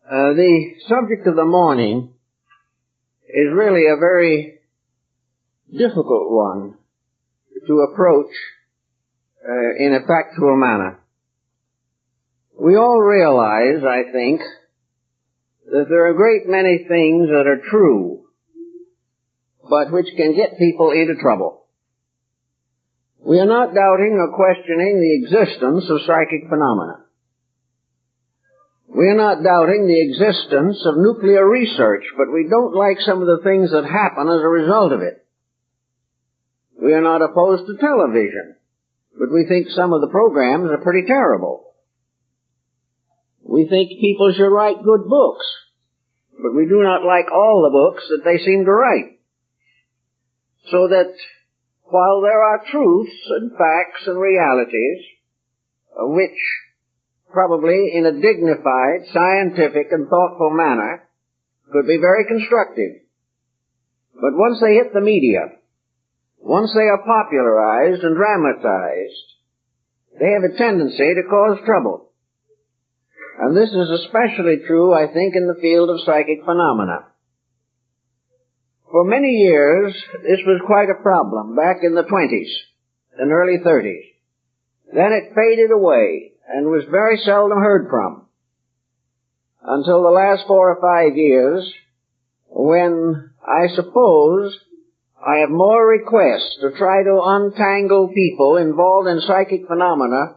The subject of the morning is really a very difficult one to approach in a factual manner. We all realize, I think, that there are a great many things that are true, but which can get people into trouble. We are not doubting or questioning the existence of psychic phenomena. We are not doubting the existence of nuclear research, but we don't like some of the things that happen as a result of it. We are not opposed to television, but we think some of the programs are pretty terrible. We think people should write good books, but we do not like all the books that they seem to write. So that while there are truths and facts and realities, which probably in a dignified, scientific, and thoughtful manner could be very constructive, but once they hit the media, once they are popularized and dramatized, they have a tendency to cause trouble. And this is especially true, I think, in the field of psychic phenomena. For many years, this was quite a problem back in the 20s and early 30s. Then it faded away and was very seldom heard from until the last 4 or 5 years, when I suppose I have more requests to try to untangle people involved in psychic phenomena,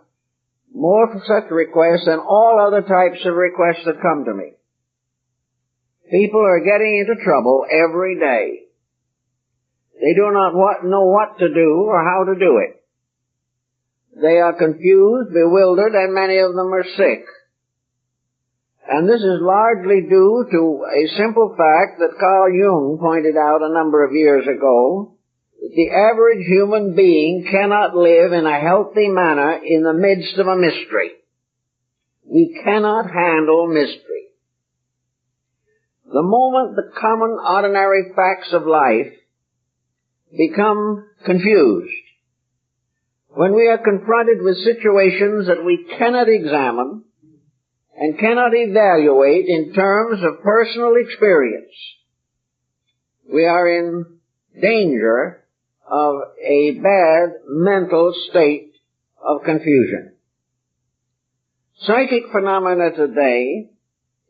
more such requests than all other types of requests that come to me. People are getting into trouble every day. They do not know what to do or how to do it. They are confused, bewildered, and many of them are sick. And this is largely due to a simple fact that Carl Jung pointed out a number of years ago, that the average human being cannot live in a healthy manner in the midst of a mystery. We cannot handle mystery. The moment the common, ordinary facts of life become confused, when we are confronted with situations that we cannot examine and cannot evaluate in terms of personal experience, we are in danger of a bad mental state of confusion. Psychic phenomena today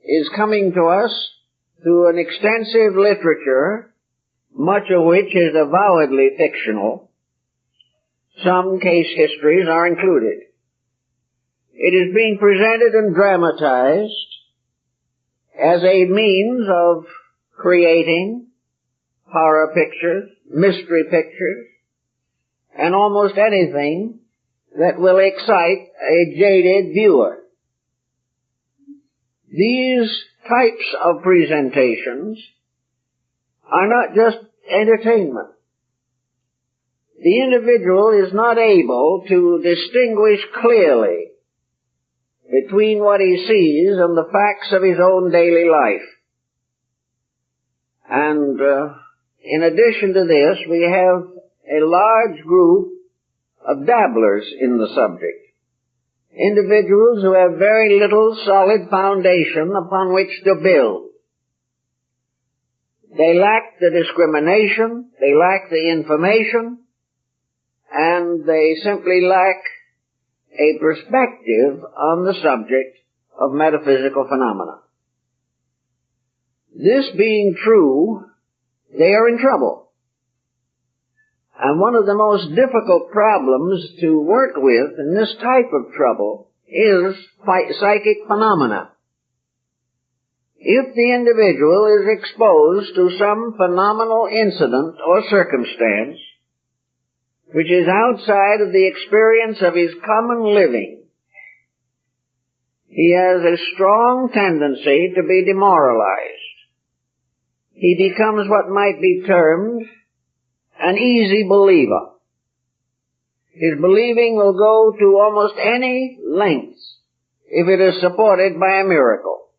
is coming to us through an extensive literature, much of which is avowedly fictional. Some case histories are included. It is being presented and dramatized as a means of creating horror pictures, mystery pictures, and almost anything that will excite a jaded viewer. These types of presentations are not just entertainment. The individual is not able to distinguish clearly between what he sees and the facts of his own daily life. And in addition to this, we have a large group of dabblers in the subject. Individuals who have very little solid foundation upon which to build. They lack the discrimination, they lack the information, and they simply lack a perspective on the subject of metaphysical phenomena. This being true, they are in trouble. And one of the most difficult problems to work with in this type of trouble is psychic phenomena. If the individual is exposed to some phenomenal incident or circumstance which is outside of the experience of his common living, he has a strong tendency to be demoralized. He becomes what might be termed an easy believer. His believing will go to almost any lengths if it is supported by a miracle.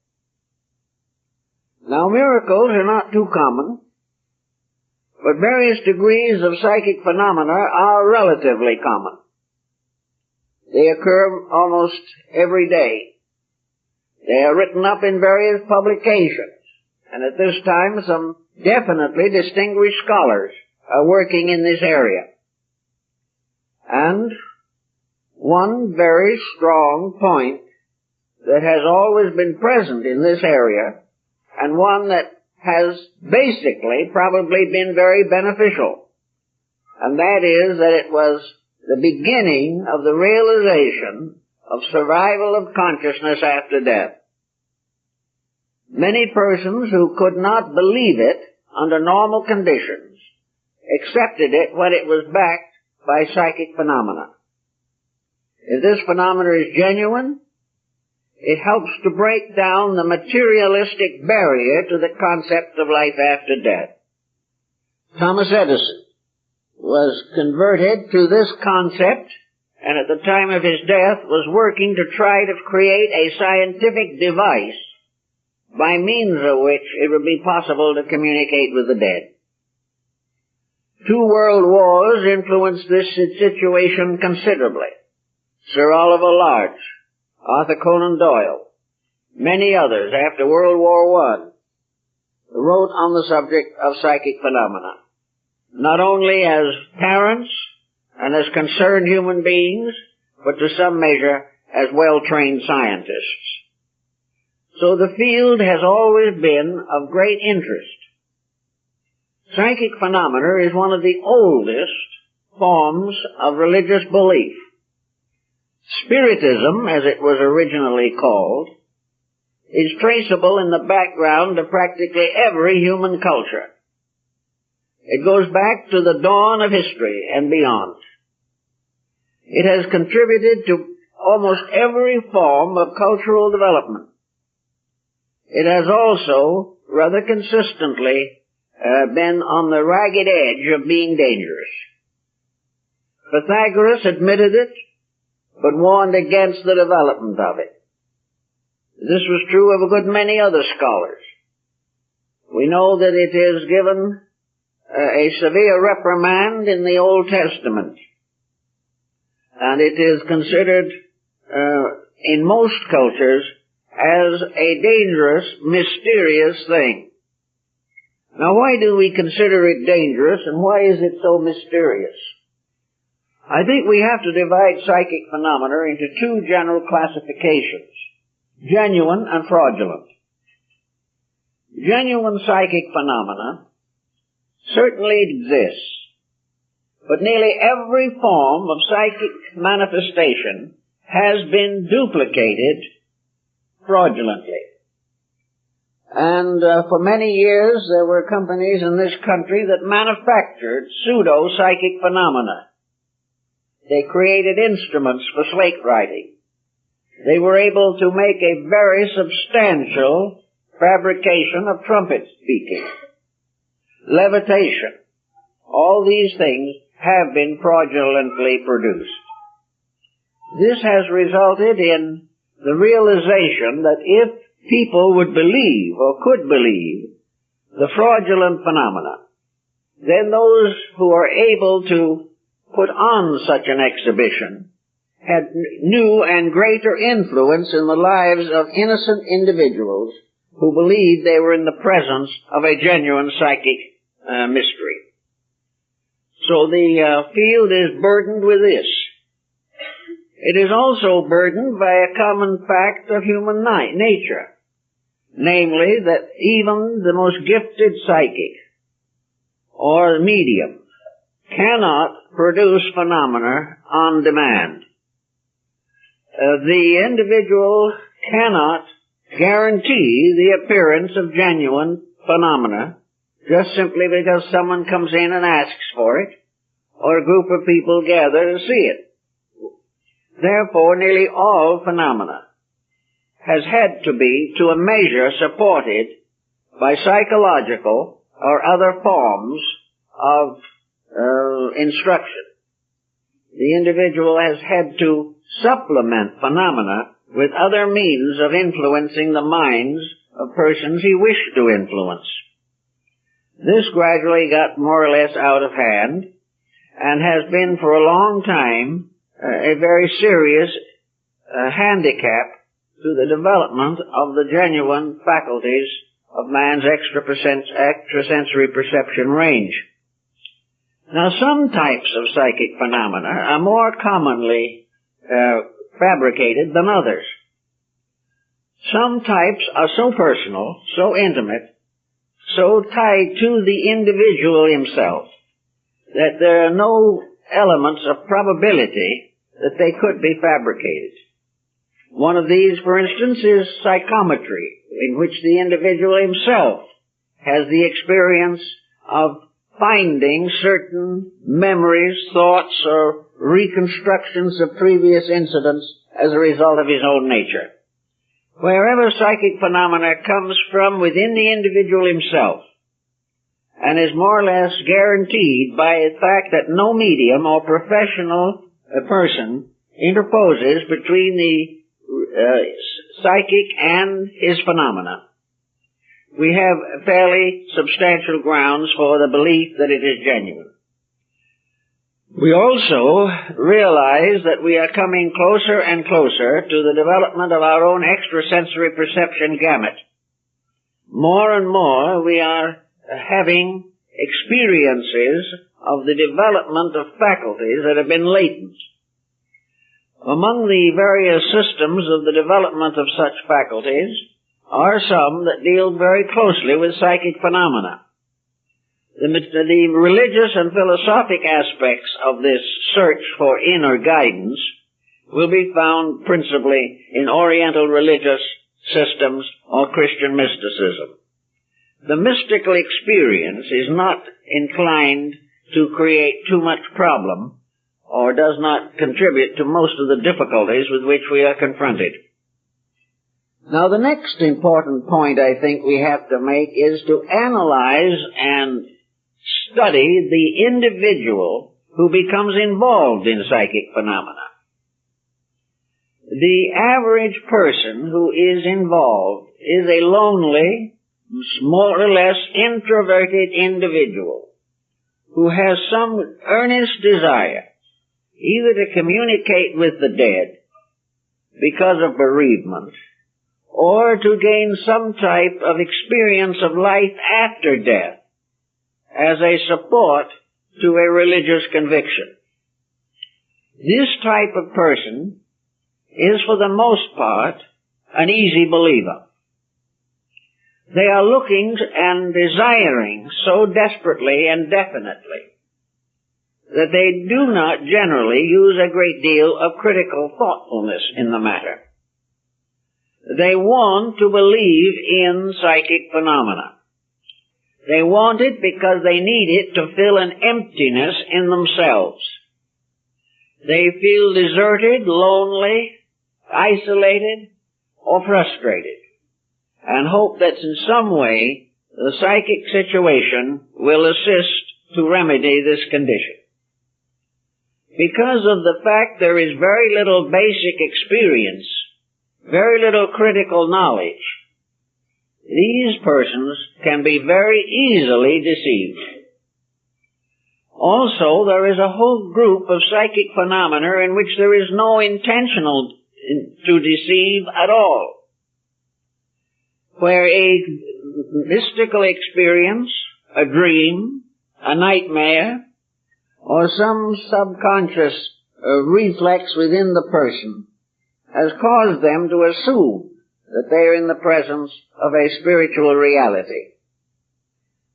Now, miracles are not too common, but various degrees of psychic phenomena are relatively common. They occur almost every day. They are written up in various publications, and at this time some definitely distinguished scholars are working in this area. And one very strong point that has always been present in this area, and one that has basically probably been very beneficial, and that is that it was the beginning of the realization of survival of consciousness after death. Many persons who could not believe it under normal conditions accepted it when it was backed by psychic phenomena. If this phenomena is genuine, it helps to break down the materialistic barrier to the concept of life after death. Thomas Edison was converted to this concept, and at the time of his death was working to try to create a scientific device by means of which it would be possible to communicate with the dead. 2 world wars influenced this situation considerably. Sir Oliver Lodge, Arthur Conan Doyle, many others after World War I wrote on the subject of psychic phenomena, not only as parents and as concerned human beings, but to some measure as well-trained scientists. So the field has always been of great interest. Psychic phenomena is one of the oldest forms of religious belief. Spiritism, as it was originally called, is traceable in the background of practically every human culture. It goes back to the dawn of history and beyond. It has contributed to almost every form of cultural development. It has also, rather consistently, been on the ragged edge of being dangerous. Pythagoras admitted it, but warned against the development of it. This was true of a good many other scholars. We know that it is given a severe reprimand in the Old Testament, and it is considered in most cultures as a dangerous, mysterious thing. Now, why do we consider it dangerous, and why is it so mysterious? I think we have to divide psychic phenomena into 2 general classifications, genuine and fraudulent. Genuine psychic phenomena certainly exists, but nearly every form of psychic manifestation has been duplicated fraudulently. And for many years there were companies in this country that manufactured pseudo-psychic phenomena. They created instruments for slate writing. They were able to make a very substantial fabrication of trumpet speaking, levitation. All these things have been fraudulently produced. This has resulted in the realization that if people would believe or could believe the fraudulent phenomena, then those who are able to put on such an exhibition had new and greater influence in the lives of innocent individuals who believed they were in the presence of a genuine psychic mystery. So the field is burdened with this. It is also burdened by a common fact of human nature, namely that even the most gifted psychic or medium cannot produce phenomena on demand. The individual cannot guarantee the appearance of genuine phenomena just simply because someone comes in and asks for it, or a group of people gather to see it. Therefore, nearly all phenomena has had to be, to a measure, supported by psychological or other forms of instruction. The individual has had to supplement phenomena with other means of influencing the minds of persons he wished to influence. This gradually got more or less out of hand and has been for a long time a very serious handicap to the development of the genuine faculties of man's extrasensory perception range. Now, some types of psychic phenomena are more commonly fabricated than others. Some types are so personal, so intimate, so tied to the individual himself, that there are no elements of probability that they could be fabricated. One of these, for instance, is psychometry, in which the individual himself has the experience of finding certain memories, thoughts, or reconstructions of previous incidents as a result of his own nature. Wherever psychic phenomena comes from within the individual himself, and is more or less guaranteed by the fact that no medium or professional person interposes between the psychic and his phenomena, we have fairly substantial grounds for the belief that it is genuine. We also realize that we are coming closer and closer to the development of our own extrasensory perception gamut. More and more we are having experiences of the development of faculties that have been latent. Among the various systems of the development of such faculties are some that deal very closely with psychic phenomena. The religious and philosophic aspects of this search for inner guidance will be found principally in Oriental religious systems or Christian mysticism. The mystical experience is not inclined to create too much problem, or does not contribute to most of the difficulties with which we are confronted. Now, the next important point I think we have to make is to analyze and study the individual who becomes involved in psychic phenomena. The average person who is involved is a lonely, more or less introverted individual who has some earnest desire either to communicate with the dead because of bereavement, or to gain some type of experience of life after death as a support to a religious conviction. This type of person is, for the most part, an easy believer. They are looking and desiring so desperately and definitely that they do not generally use a great deal of critical thoughtfulness in the matter. They want to believe in psychic phenomena. They want it because they need it to fill an emptiness in themselves. They feel deserted, lonely, isolated, or frustrated, and hope that in some way the psychic situation will assist to remedy this condition. Because of the fact there is very little basic experience, very little critical knowledge, these persons can be very easily deceived. Also, there is a whole group of psychic phenomena in which there is no intentional to deceive at all, where a mystical experience, a dream, a nightmare, or some subconscious reflex within the person has caused them to assume that they are in the presence of a spiritual reality.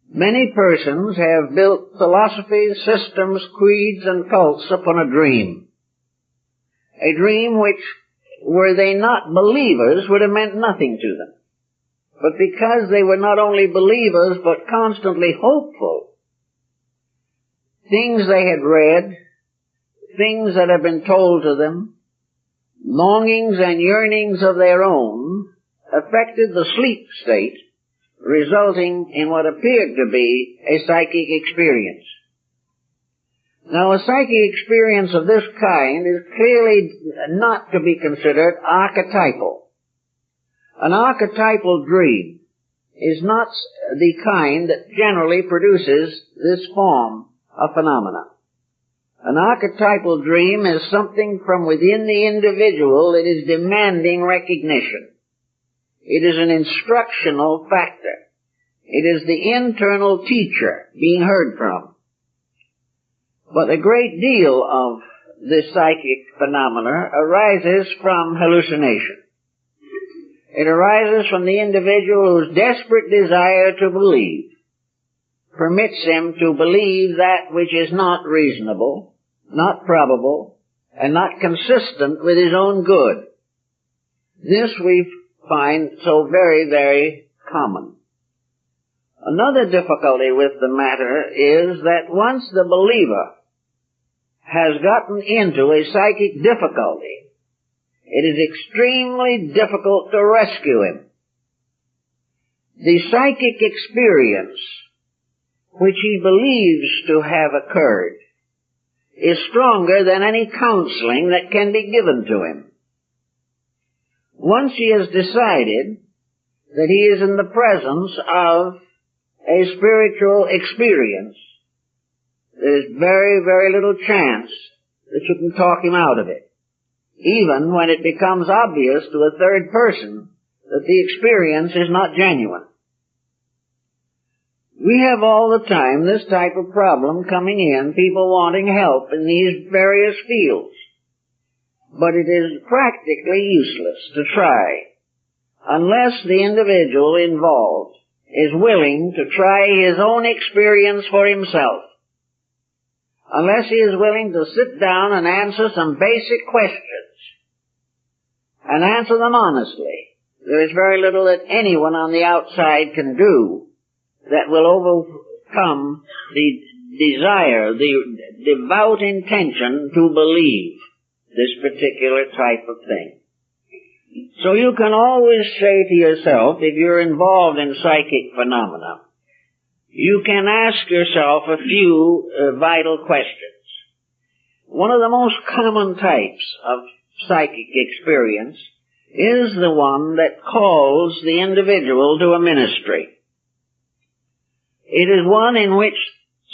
Many persons have built philosophies, systems, creeds, and cults upon a dream. A dream which, were they not believers, would have meant nothing to them. But because they were not only believers, but constantly hopeful, things they had read, things that had been told to them, longings and yearnings of their own, affected the sleep state, resulting in what appeared to be a psychic experience. Now, a psychic experience of this kind is clearly not to be considered archetypal. An archetypal dream is not the kind that generally produces this form of phenomena. An archetypal dream is something from within the individual that is demanding recognition. It is an instructional factor. It is the internal teacher being heard from. But a great deal of this psychic phenomena arises from hallucination. It arises from the individual whose desperate desire to believe permits him to believe that which is not reasonable, not probable, and not consistent with his own good. This we find so very, very common. Another difficulty with the matter is that once the believer has gotten into a psychic difficulty, it is extremely difficult to rescue him. The psychic experience which he believes to have occurred is stronger than any counseling that can be given to him. Once he has decided that he is in the presence of a spiritual experience, there is very, very little chance that you can talk him out of it, even when it becomes obvious to a third person that the experience is not genuine. We have all the time this type of problem coming in, people wanting help in these various fields. But it is practically useless to try unless the individual involved is willing to try his own experience for himself. Unless he is willing to sit down and answer some basic questions and answer them honestly, there is very little that anyone on the outside can do that will overcome the desire, the devout intention to believe this particular type of thing. So you can always say to yourself, if you're involved in psychic phenomena, you can ask yourself a few vital questions. One of the most common types of psychic experience is the one that calls the individual to a ministry. It is one in which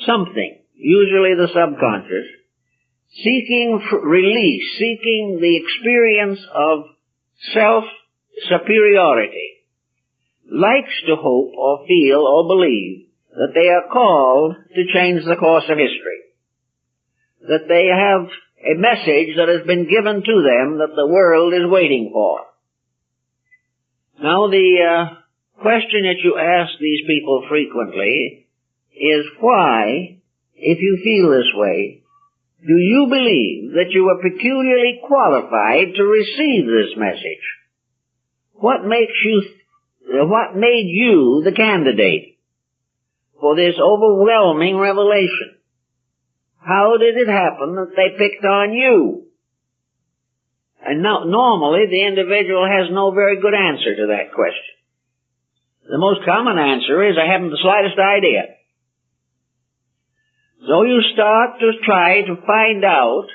something, usually the subconscious, seeking release, seeking the experience of self-superiority, likes to hope or feel or believe that they are called to change the course of history, that they have a message that has been given to them that the world is waiting for. Now, the question that you ask these people frequently is why, if you feel this way, do you believe that you are peculiarly qualified to receive this message? What made you the candidate for this overwhelming revelation? How did it happen that they picked on you? And now, normally, the individual has no very good answer to that question. The most common answer is, I haven't the slightest idea. So you start to try to find out,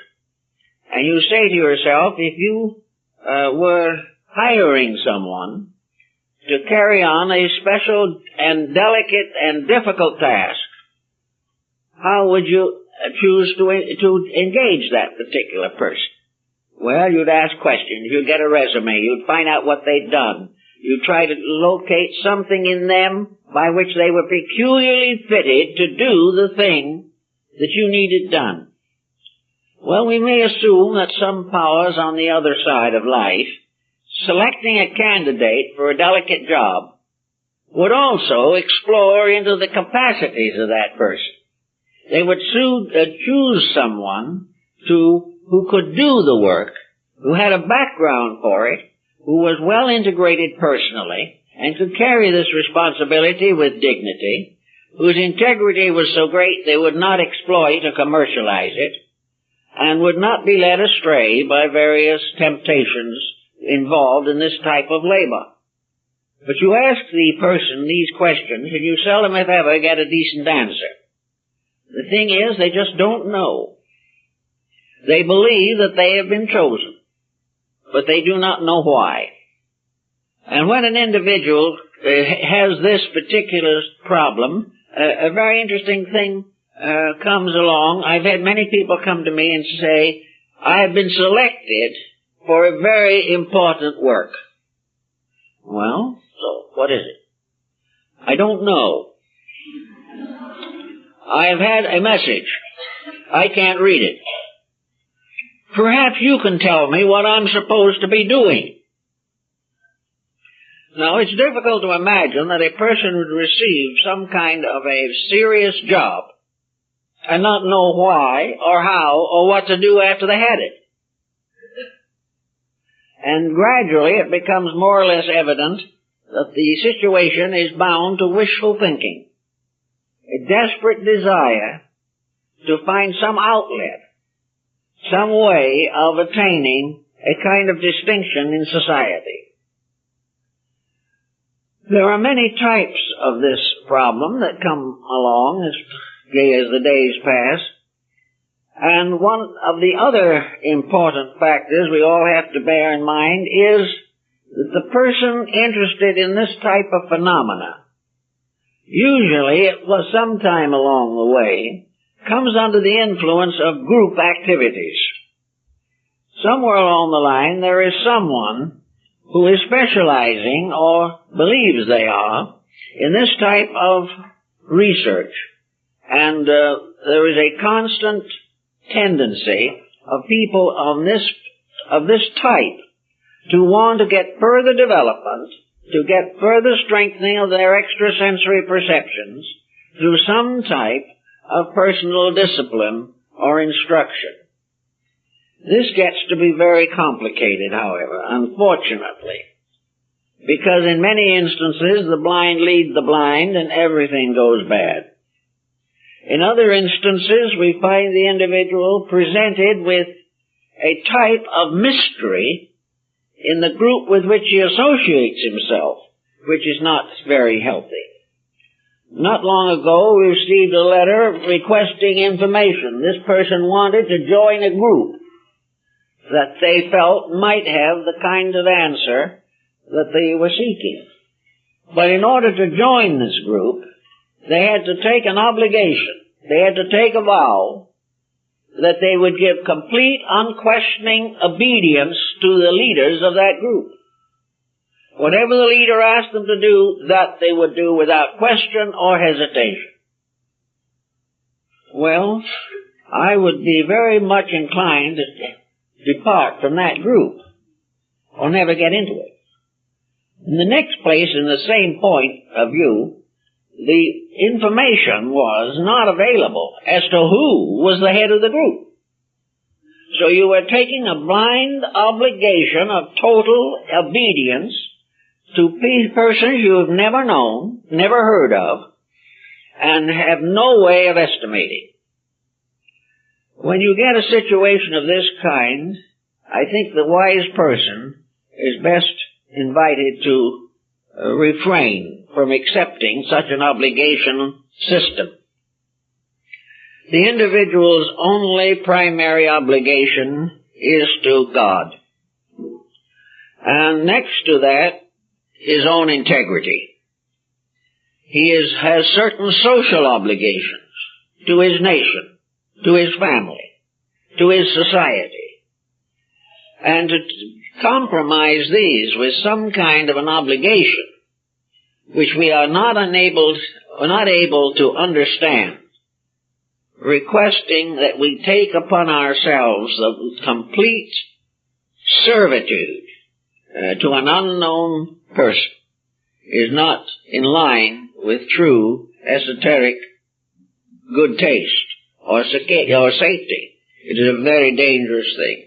and you say to yourself, if you were hiring someone to carry on a special and delicate and difficult task, how would you choose to engage that particular person? Well, you'd ask questions, you'd get a resume, you'd find out what they'd done. You'd try to locate something in them by which they were peculiarly fitted to do the thing that you needed done. Well, we may assume that some powers on the other side of life, selecting a candidate for a delicate job, would also explore into the capacities of that person. They would choose someone who could do the work, who had a background for it, who was well integrated personally, and could carry this responsibility with dignity, whose integrity was so great they would not exploit or commercialize it, and would not be led astray by various temptations involved in this type of labor. But you ask the person these questions, and you seldom if ever get a decent answer. The thing is, they just don't know. They believe that they have been chosen, but they do not know why. And when an individual has this particular problem, a very interesting thing comes along, I've had many people come to me and say, I have been selected for a very important work. Well, so what is it? I don't know. I have had a message. I can't read it. Perhaps you can tell me what I'm supposed to be doing. Now, it's difficult to imagine that a person would receive some kind of a serious job and not know why or how or what to do after they had it. And gradually it becomes more or less evident that the situation is bound to wishful thinking, a desperate desire to find some outlet, some way of attaining a kind of distinction in society. There are many types of this problem that come along as the days pass, and one of the other important factors we all have to bear in mind is that the person interested in this type of phenomena, usually it was sometime along the way, comes under the influence of group activities. Somewhere along the line there is someone who is specializing, or believes they are, in this type of research. And there is a constant tendency of people of this type to want to get further development, to get further strengthening of their extrasensory perceptions through some type of personal discipline or instruction. This gets to be very complicated, however, unfortunately, because in many instances the blind lead the blind and everything goes bad. In other instances we find the individual presented with a type of mystery in the group with which he associates himself, which is not very healthy. Not long ago we received a letter requesting information. This person wanted to join a group that they felt might have the kind of answer that they were seeking. But in order to join this group, they had to take an obligation. They had to take a vow that they would give complete, unquestioning obedience to the leaders of that group. Whatever the leader asked them to do, that they would do without question or hesitation. Well, I would be very much inclined to depart from that group, or never get into it. In the next place, in the same point of view, the information was not available as to who was the head of the group. So you were taking a blind obligation of total obedience to persons you have never known, never heard of, and have no way of estimating. When you get a situation of this kind, I think the wise person is best invited to refrain from accepting such an obligation system. The individual's only primary obligation is to God. And next to that, his own integrity. He has certain social obligations to his nation, to his family, to his society. And to compromise these with some kind of an obligation which we are not able to understand, requesting that we take upon ourselves the complete servitude to an unknown person, is not in line with true esoteric good taste or safety. It is a very dangerous thing.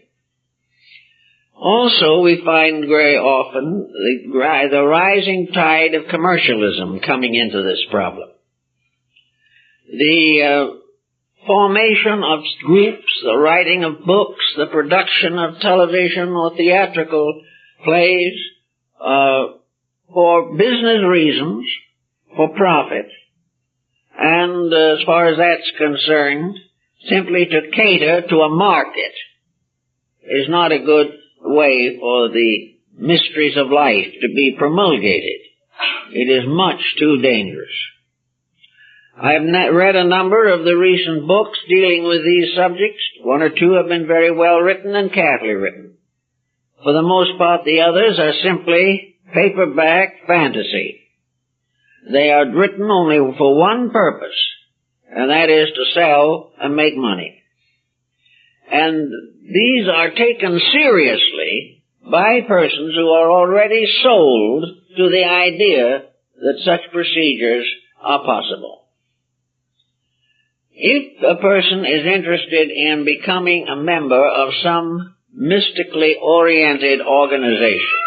Also, we find very often the rising tide of commercialism coming into this problem. The formation of groups, the writing of books, the production of television or theatrical plays for business reasons, for profit, and as far as that's concerned, simply to cater to a market is not a good way for the mysteries of life to be promulgated. It is much too dangerous. I have read a number of the recent books dealing with these subjects. One or two have been very well written and carefully written. For the most part, the others are simply paperback fantasy. They are written only for one purpose, and that is to sell and make money. And these are taken seriously by persons who are already sold to the idea that such procedures are possible. If a person is interested in becoming a member of some mystically oriented organization,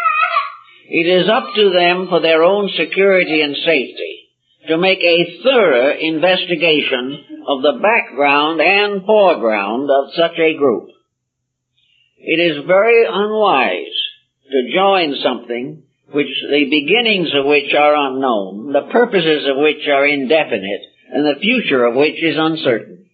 it is up to them for their own security and safety to make a thorough investigation of the background and foreground of such a group. It is very unwise to join something which the beginnings of which are unknown, the purposes of which are indefinite, and the future of which is uncertain.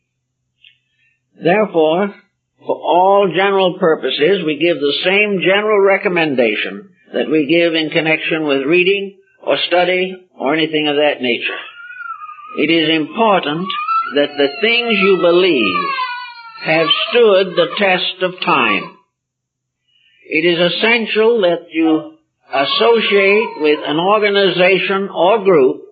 Therefore, for all general purposes, we give the same general recommendation that we give in connection with reading or study or anything of that nature. It is important that the things you believe have stood the test of time. It is essential that you associate with an organization or group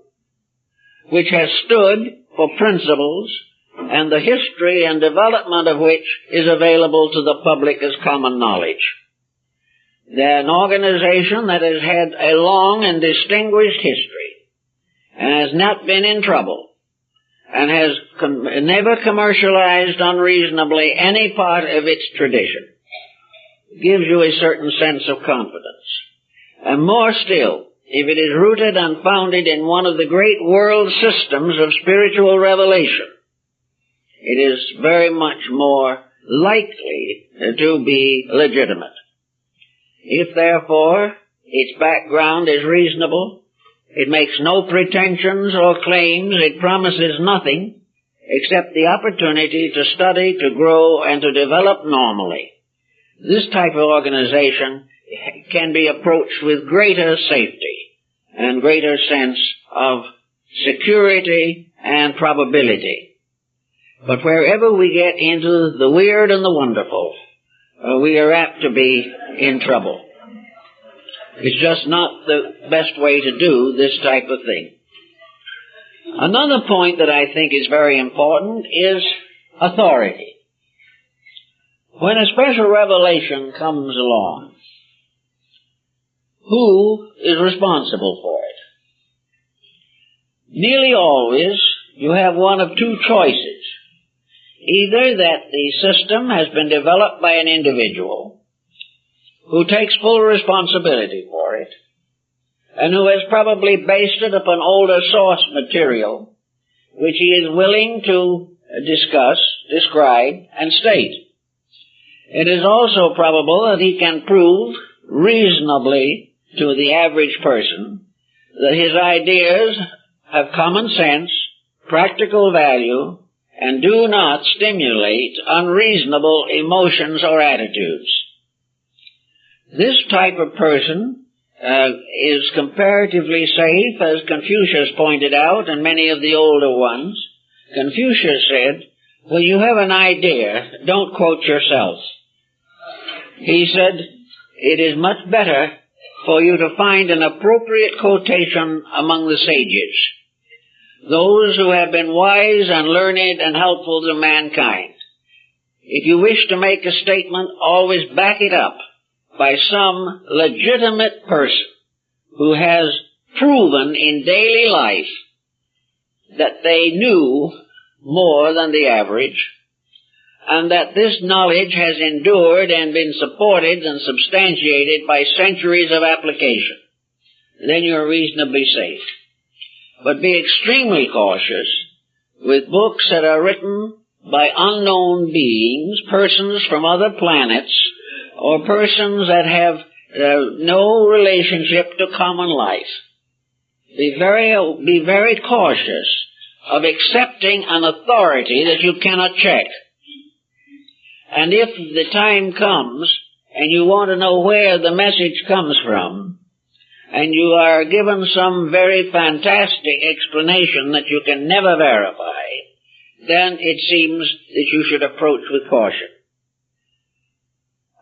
which has stood for principles and the history and development of which is available to the public as common knowledge. They're an organization that has had a long and distinguished history and has not been in trouble and has never commercialized unreasonably any part of its tradition. It gives you a certain sense of confidence. And more still, if it is rooted and founded in one of the great world systems of spiritual revelation, it is very much more likely to be legitimate. If, therefore, its background is reasonable, it makes no pretensions or claims, it promises nothing except the opportunity to study, to grow, and to develop normally, this type of organization can be approached with greater safety and greater sense of security and probability. But wherever we get into the weird and the wonderful, we are apt to be in trouble. It's just not the best way to do this type of thing. Another point that I think is very important is authority. When a special revelation comes along, who is responsible for it? Nearly always, you have one of two choices. Either that the system has been developed by an individual who takes full responsibility for it, and who has probably based it upon older source material, which he is willing to discuss, describe, and state. It is also probable that he can prove reasonably to the average person that his ideas have common sense, practical value, and do not stimulate unreasonable emotions or attitudes. This type of person is comparatively safe, as Confucius pointed out, and many of the older ones. Confucius said, "When you have an idea, don't quote yourself." He said, "It is much better for you to find an appropriate quotation among the sages, those who have been wise and learned and helpful to mankind. If you wish to make a statement, always back it up by some legitimate person who has proven in daily life that they knew more than the average, and that this knowledge has endured and been supported and substantiated by centuries of application. Then you're reasonably safe. But be extremely cautious with books that are written by unknown beings, persons from other planets, or persons that have no relationship to common life. Be very cautious of accepting an authority that you cannot check. And if the time comes and you want to know where the message comes from, and you are given some very fantastic explanation that you can never verify, then it seems that you should approach with caution.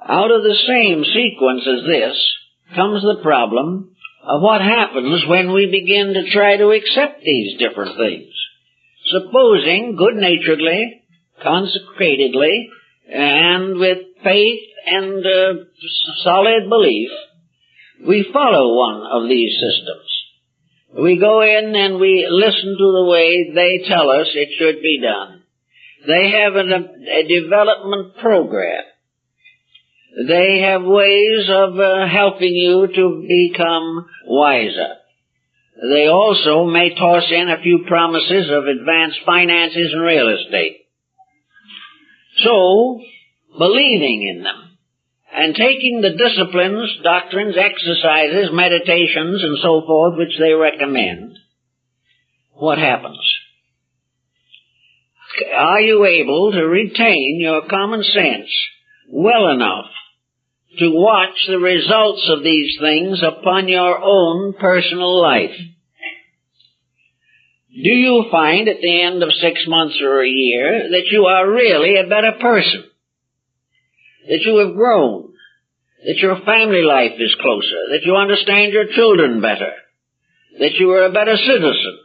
Out of the same sequence as this comes the problem of what happens when we begin to try to accept these different things. Supposing, good-naturedly, consecratedly, and with faith and solid belief, we follow one of these systems. We go in and we listen to the way they tell us it should be done. They have a development program. They have ways of helping you to become wiser. They also may toss in a few promises of advanced finances and real estate. So, believing in them and taking the disciplines, doctrines, exercises, meditations, and so forth which they recommend, what happens? Are you able to retain your common sense well enough to watch the results of these things upon your own personal life? Do you find at the end of 6 months or a year that you are really a better person? That you have grown? That your family life is closer? That you understand your children better? That you are a better citizen?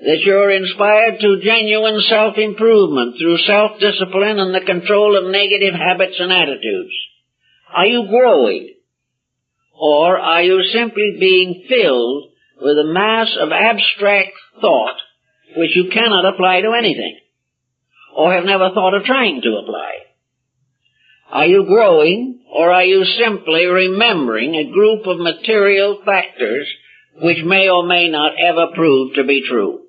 That you are inspired to genuine self-improvement through self-discipline and the control of negative habits and attitudes? Are you growing? Or are you simply being filled with a mass of abstract thought which you cannot apply to anything, or have never thought of trying to apply? Are you growing, or are you simply remembering a group of material factors which may or may not ever prove to be true?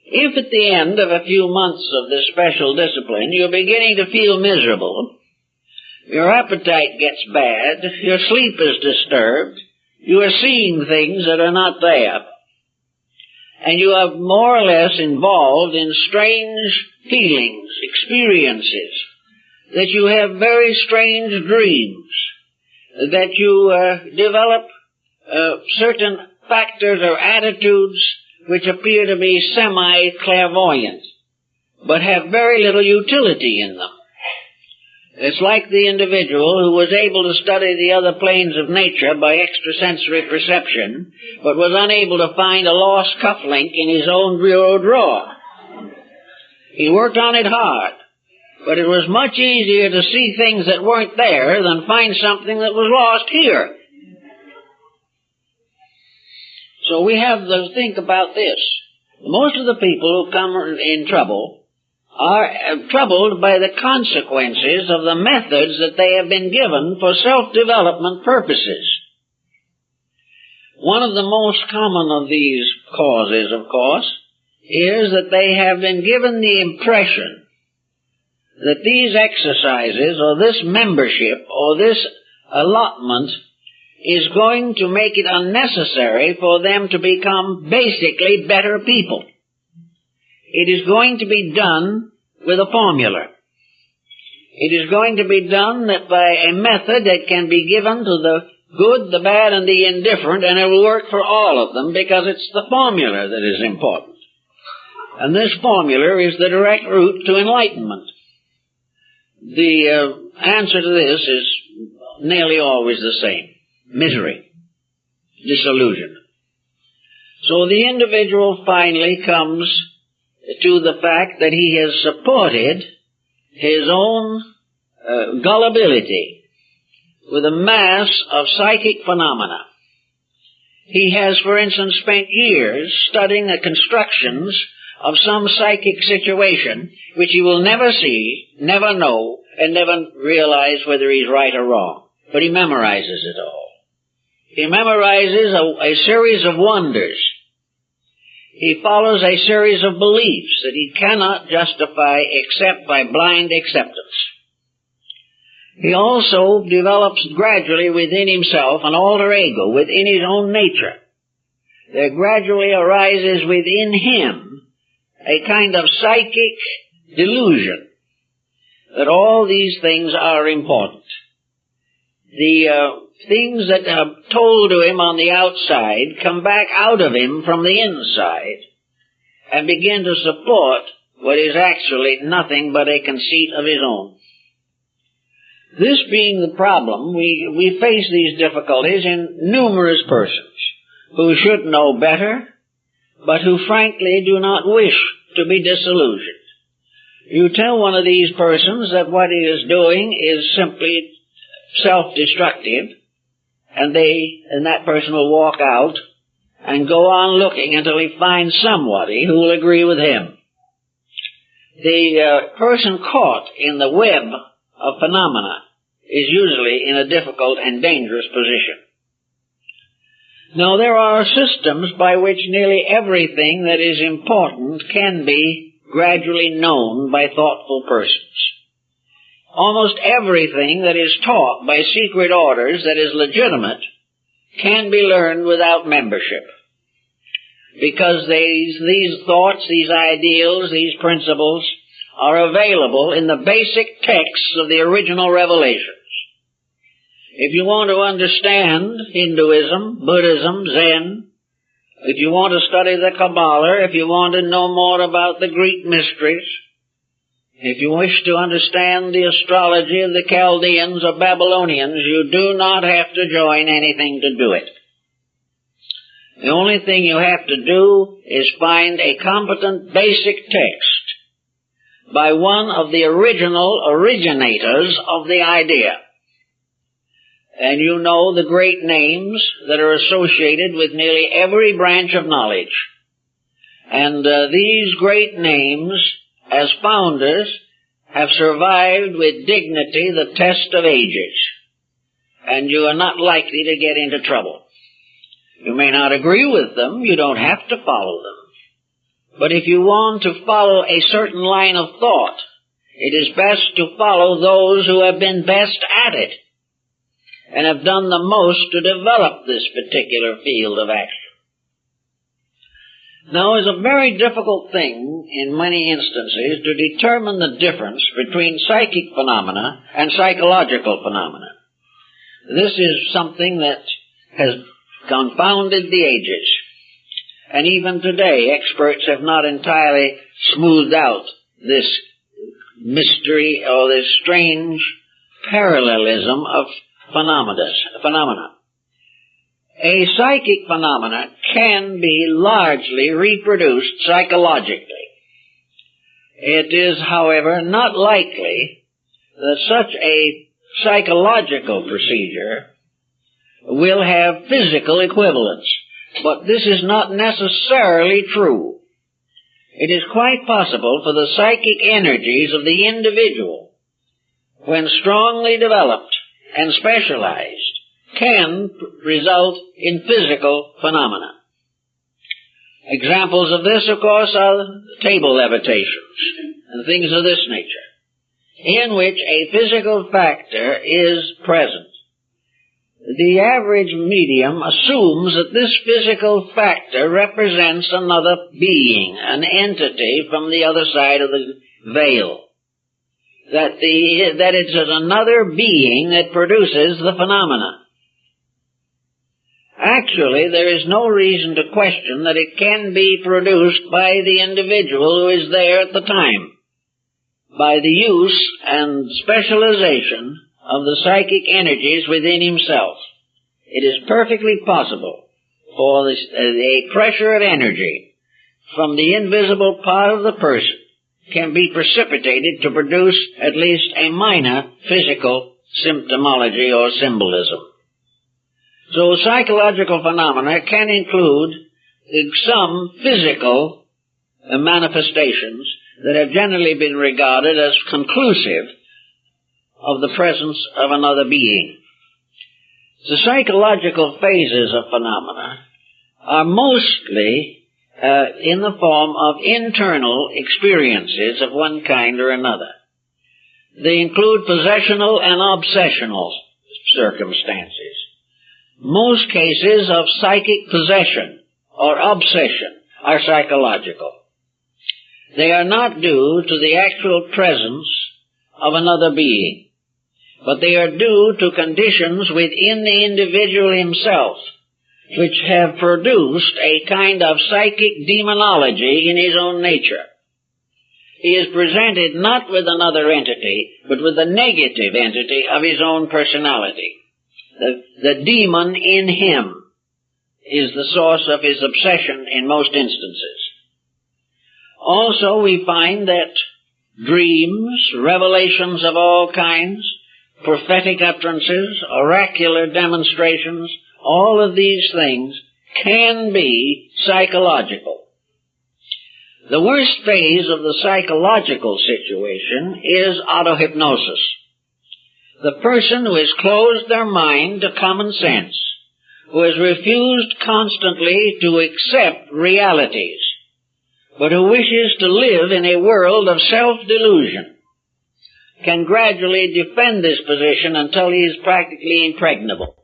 If at the end of a few months of this special discipline you're beginning to feel miserable, your appetite gets bad, your sleep is disturbed, you are seeing things that are not there, and you are more or less involved in strange feelings, experiences, that you have very strange dreams, that you develop certain factors or attitudes which appear to be semi-clairvoyant, but have very little utility in them. It's like the individual who was able to study the other planes of nature by extrasensory perception, but was unable to find a lost cufflink in his own bureau drawer. He worked on it hard, but it was much easier to see things that weren't there than find something that was lost here. So we have to think about this. Most of the people who come in trouble are troubled by the consequences of the methods that they have been given for self-development purposes. One of the most common of these causes, of course, is that they have been given the impression that these exercises or this membership or this allotment is going to make it unnecessary for them to become basically better people. It is going to be done with a formula. It is going to be done by a method that can be given to the good, the bad, and the indifferent, and it will work for all of them because it's the formula that is important. And this formula is the direct route to enlightenment. The answer to this is nearly always the same. Misery. Disillusion. So the individual finally comes to the fact that he has supported his own gullibility with a mass of psychic phenomena. He has, for instance, spent years studying the constructions of some psychic situation which he will never see, never know, and never realize whether he's right or wrong. But he memorizes it all. He memorizes a series of wonders. He follows a series of beliefs that he cannot justify except by blind acceptance. He also develops gradually within himself an alter ego within his own nature. There gradually arises within him a kind of psychic delusion that all these things are important. the things that are told to him on the outside come back out of him from the inside and begin to support what is actually nothing but a conceit of his own. This being the problem, we face these difficulties in numerous persons who should know better, but who frankly do not wish to be disillusioned. You tell one of these persons that what he is doing is simply self-destructive, and that person will walk out and go on looking until he finds somebody who will agree with him. The person caught in the web of phenomena is usually in a difficult and dangerous position. Now, there are systems by which nearly everything that is important can be gradually known by thoughtful persons. Almost everything that is taught by secret orders that is legitimate can be learned without membership, because these thoughts, these ideals, these principles are available in the basic texts of the original revelations. If you want to understand Hinduism, Buddhism, Zen, if you want to study the Kabbalah, if you want to know more about the Greek mysteries, if you wish to understand the astrology of the Chaldeans or Babylonians, you do not have to join anything to do it. The only thing you have to do is find a competent basic text by one of the originators of the idea. And you know the great names that are associated with nearly every branch of knowledge. And these great names, as founders, have survived with dignity the test of ages. And you are not likely to get into trouble. You may not agree with them. You don't have to follow them. But if you want to follow a certain line of thought, it is best to follow those who have been best at it and have done the most to develop this particular field of action. Now, it's a very difficult thing in many instances to determine the difference between psychic phenomena and psychological phenomena. This is something that has confounded the ages. And even today, experts have not entirely smoothed out this mystery or this strange parallelism of phenomena. A psychic phenomena can be largely reproduced psychologically. It is, however, not likely that such a psychological procedure will have physical equivalence. But this is not necessarily true. It is quite possible for the psychic energies of the individual, when strongly developed and specialized, can result in physical phenomena. Examples of this, of course, are table levitations and things of this nature, in which a physical factor is present. The average medium assumes that this physical factor represents another being, an entity from the other side of the veil. That it's another being that produces the phenomena. Actually, there is no reason to question that it can be produced by the individual who is there at the time, by the use and specialization of the psychic energies within himself. It is perfectly possible for a pressure of energy from the invisible part of the person can be precipitated to produce at least a minor physical symptomology or symbolism. So psychological phenomena can include some physical manifestations that have generally been regarded as conclusive of the presence of another being. The psychological phases of phenomena are mostly in the form of internal experiences of one kind or another. They include possessional and obsessional circumstances. Most cases of psychic possession or obsession are psychological. They are not due to the actual presence of another being, but they are due to conditions within the individual himself, which have produced a kind of psychic demonology in his own nature. He is presented not with another entity, but with the negative entity of his own personality. The demon in him is the source of his obsession in most instances. Also, we find that dreams, revelations of all kinds, prophetic utterances, oracular demonstrations, all of these things can be psychological. The worst phase of the psychological situation is autohypnosis. The person who has closed their mind to common sense, who has refused constantly to accept realities, but who wishes to live in a world of self-delusion, can gradually defend this position until he is practically impregnable.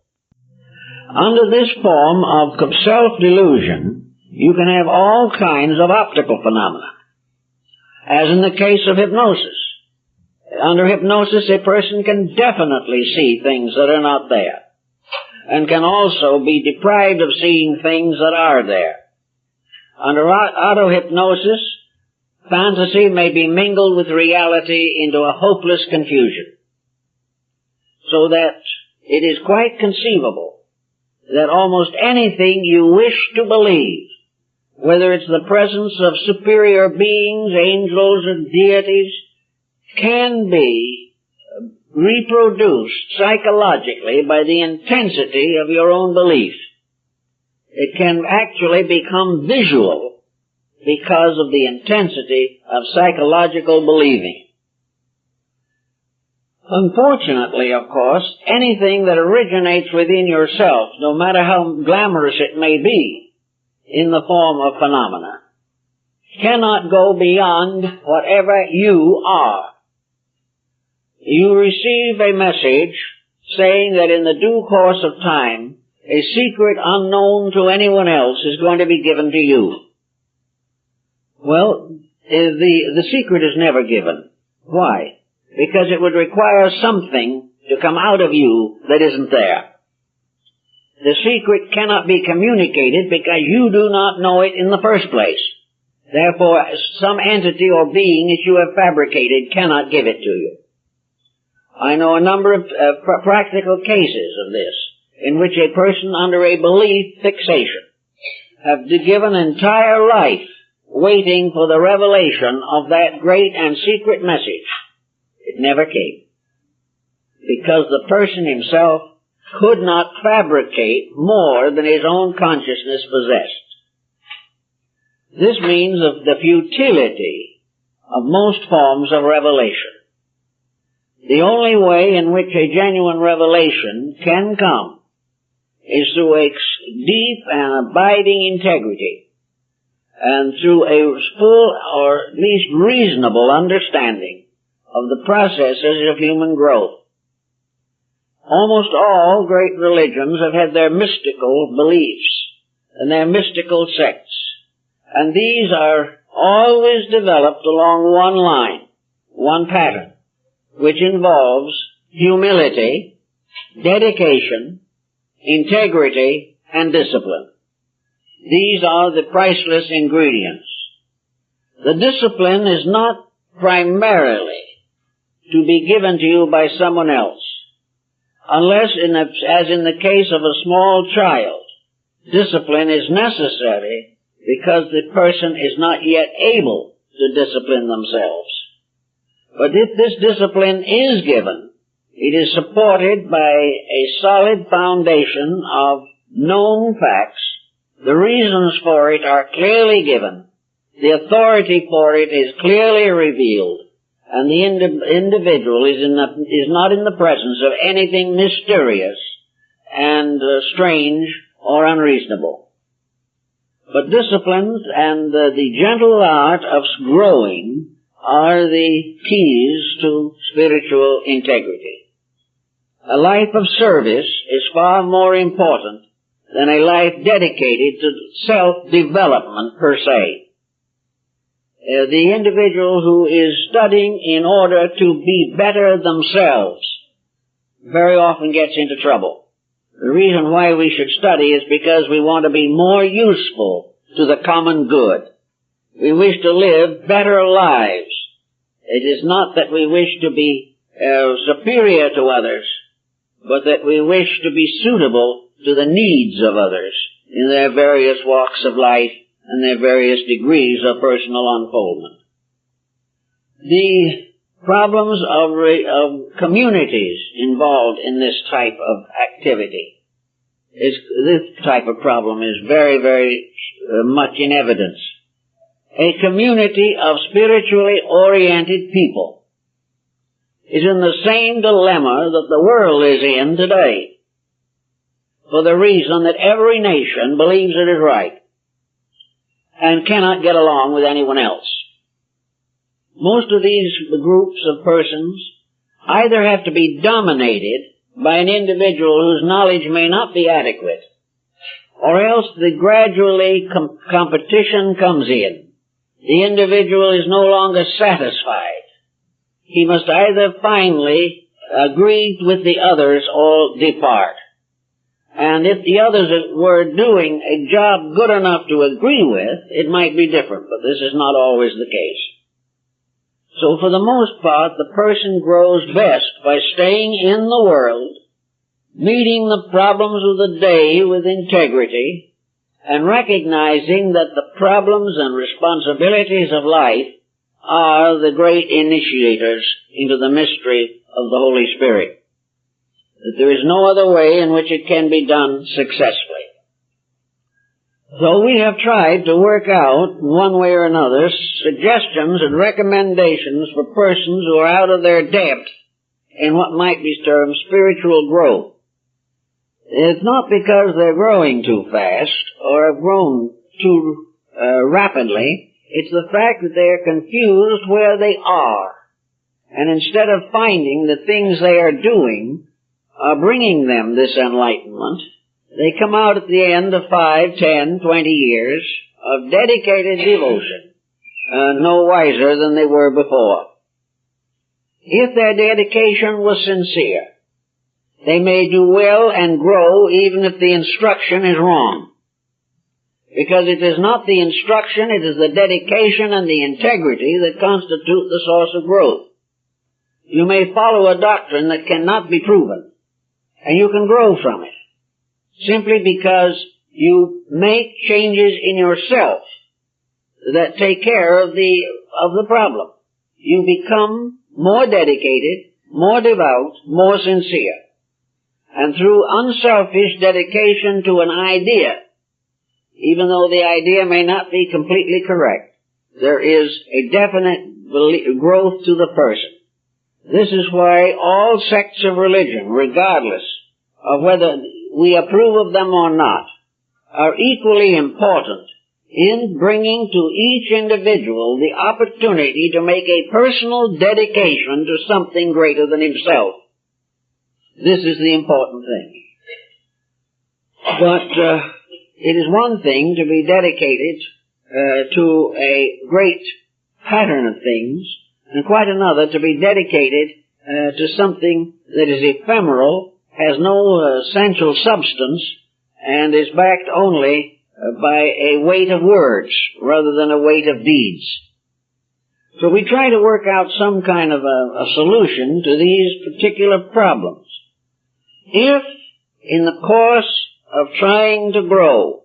Under this form of self-delusion, you can have all kinds of optical phenomena, as in the case of hypnosis. Under hypnosis, a person can definitely see things that are not there, and can also be deprived of seeing things that are there. Under auto-hypnosis, fantasy may be mingled with reality into a hopeless confusion, so that it is quite conceivable that almost anything you wish to believe, whether it's the presence of superior beings, angels, or deities, can be reproduced psychologically by the intensity of your own belief. It can actually become visual because of the intensity of psychological believing. Unfortunately, of course, anything that originates within yourself, no matter how glamorous it may be in the form of phenomena, cannot go beyond whatever you are. You receive a message saying that in the due course of time, a secret unknown to anyone else is going to be given to you. Well, the secret is never given. Why? Because it would require something to come out of you that isn't there. The secret cannot be communicated because you do not know it in the first place. Therefore, some entity or being that you have fabricated cannot give it to you. I know a number of practical cases of this, in which a person under a belief fixation have given entire life waiting for the revelation of that great and secret message. It never came, because the person himself could not fabricate more than his own consciousness possessed. This means of the futility of most forms of revelation. The only way in which a genuine revelation can come is through a deep and abiding integrity, and through a full or at least reasonable understanding of the processes of human growth. Almost all great religions have had their mystical beliefs and their mystical sects, and these are always developed along one line, one pattern, which involves humility, dedication, integrity, and discipline. These are the priceless ingredients. The discipline is not primarily to be given to you by someone else, unless, as in the case of a small child, discipline is necessary because the person is not yet able to discipline themselves. But if this discipline is given, it is supported by a solid foundation of known facts. The reasons for it are clearly given. The authority for it is clearly revealed. And the individual is not in the presence of anything mysterious and strange or unreasonable. But discipline and the gentle art of growing are the keys to spiritual integrity. A life of service is far more important than a life dedicated to self-development per se. The individual who is studying in order to be better themselves very often gets into trouble. The reason why we should study is because we want to be more useful to the common good. We wish to live better lives. It is not that we wish to be superior to others, but that we wish to be suitable to the needs of others in their various walks of life and their various degrees of personal unfoldment. The problems of communities involved in this type of activity, this type of problem is very, very much in evidence. A community of spiritually oriented people is in the same dilemma that the world is in today, for the reason that every nation believes it is right and cannot get along with anyone else. Most of these groups of persons either have to be dominated by an individual whose knowledge may not be adequate, or else the gradually competition comes in. The individual is no longer satisfied. He must either finally agree with the others or depart. And if the others were doing a job good enough to agree with, it might be different, but this is not always the case. So for the most part, the person grows best by staying in the world, meeting the problems of the day with integrity, and recognizing that the problems and responsibilities of life are the great initiators into the mystery of the Holy Spirit. That there is no other way in which it can be done successfully. So we have tried to work out, one way or another, suggestions and recommendations for persons who are out of their depth in what might be termed spiritual growth. It's not because they're growing too fast or have grown too rapidly. It's the fact that they are confused where they are. And instead of finding the things they are doing are bringing them this enlightenment, they come out at the end of 5, 10, 20 years of dedicated devotion, no wiser than they were before. If their dedication was sincere, they may do well and grow even if the instruction is wrong. Because it is not the instruction, it is the dedication and the integrity that constitute the source of growth. You may follow a doctrine that cannot be proven, and you can grow from it, simply because you make changes in yourself that take care of the problem. You become more dedicated, more devout, more sincere. And through unselfish dedication to an idea, even though the idea may not be completely correct, there is a definite growth to the person. This is why all sects of religion, regardless of whether we approve of them or not, are equally important in bringing to each individual the opportunity to make a personal dedication to something greater than himself. This is the important thing. But it is one thing to be dedicated to a great pattern of things, and quite another to be dedicated to something that is ephemeral, has no essential substance, and is backed only by a weight of words rather than a weight of deeds. So we try to work out some kind of a solution to these particular problems. If, in the course of trying to grow,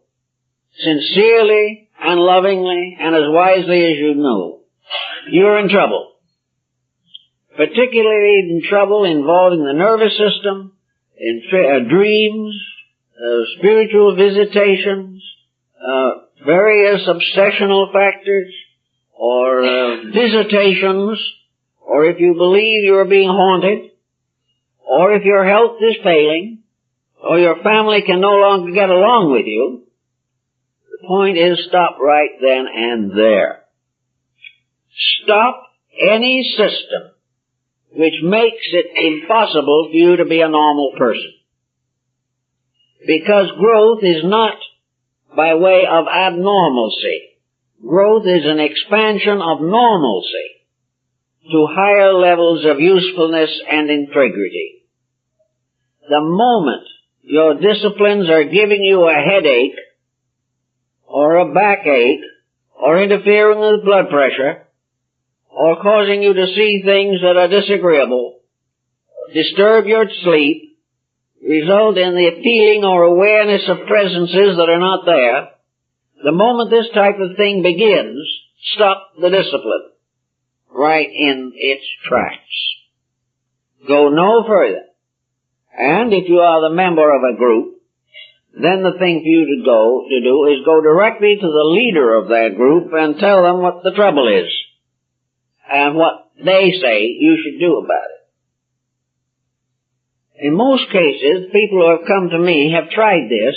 sincerely and lovingly and as wisely as you know, you're in trouble, particularly in trouble involving the nervous system, in dreams, spiritual visitations, various obsessional factors, or visitations, or if you believe you're being haunted, or if your health is failing, or your family can no longer get along with you, the point is stop right then and there. Stop any system which makes it impossible for you to be a normal person. Because growth is not by way of abnormalcy. Growth is an expansion of normalcy to higher levels of usefulness and integrity. the moment your disciplines are giving you a headache or a backache or interfering with blood pressure or causing you to see things that are disagreeable, disturb your sleep, result in the appealing or awareness of presences that are not there, the moment this type of thing begins, stop the discipline right in its tracks. Go no further. And if you are the member of a group, then the thing for you to do is go directly to the leader of that group and tell them what the trouble is and what they say you should do about it. In most cases, people who have come to me have tried this,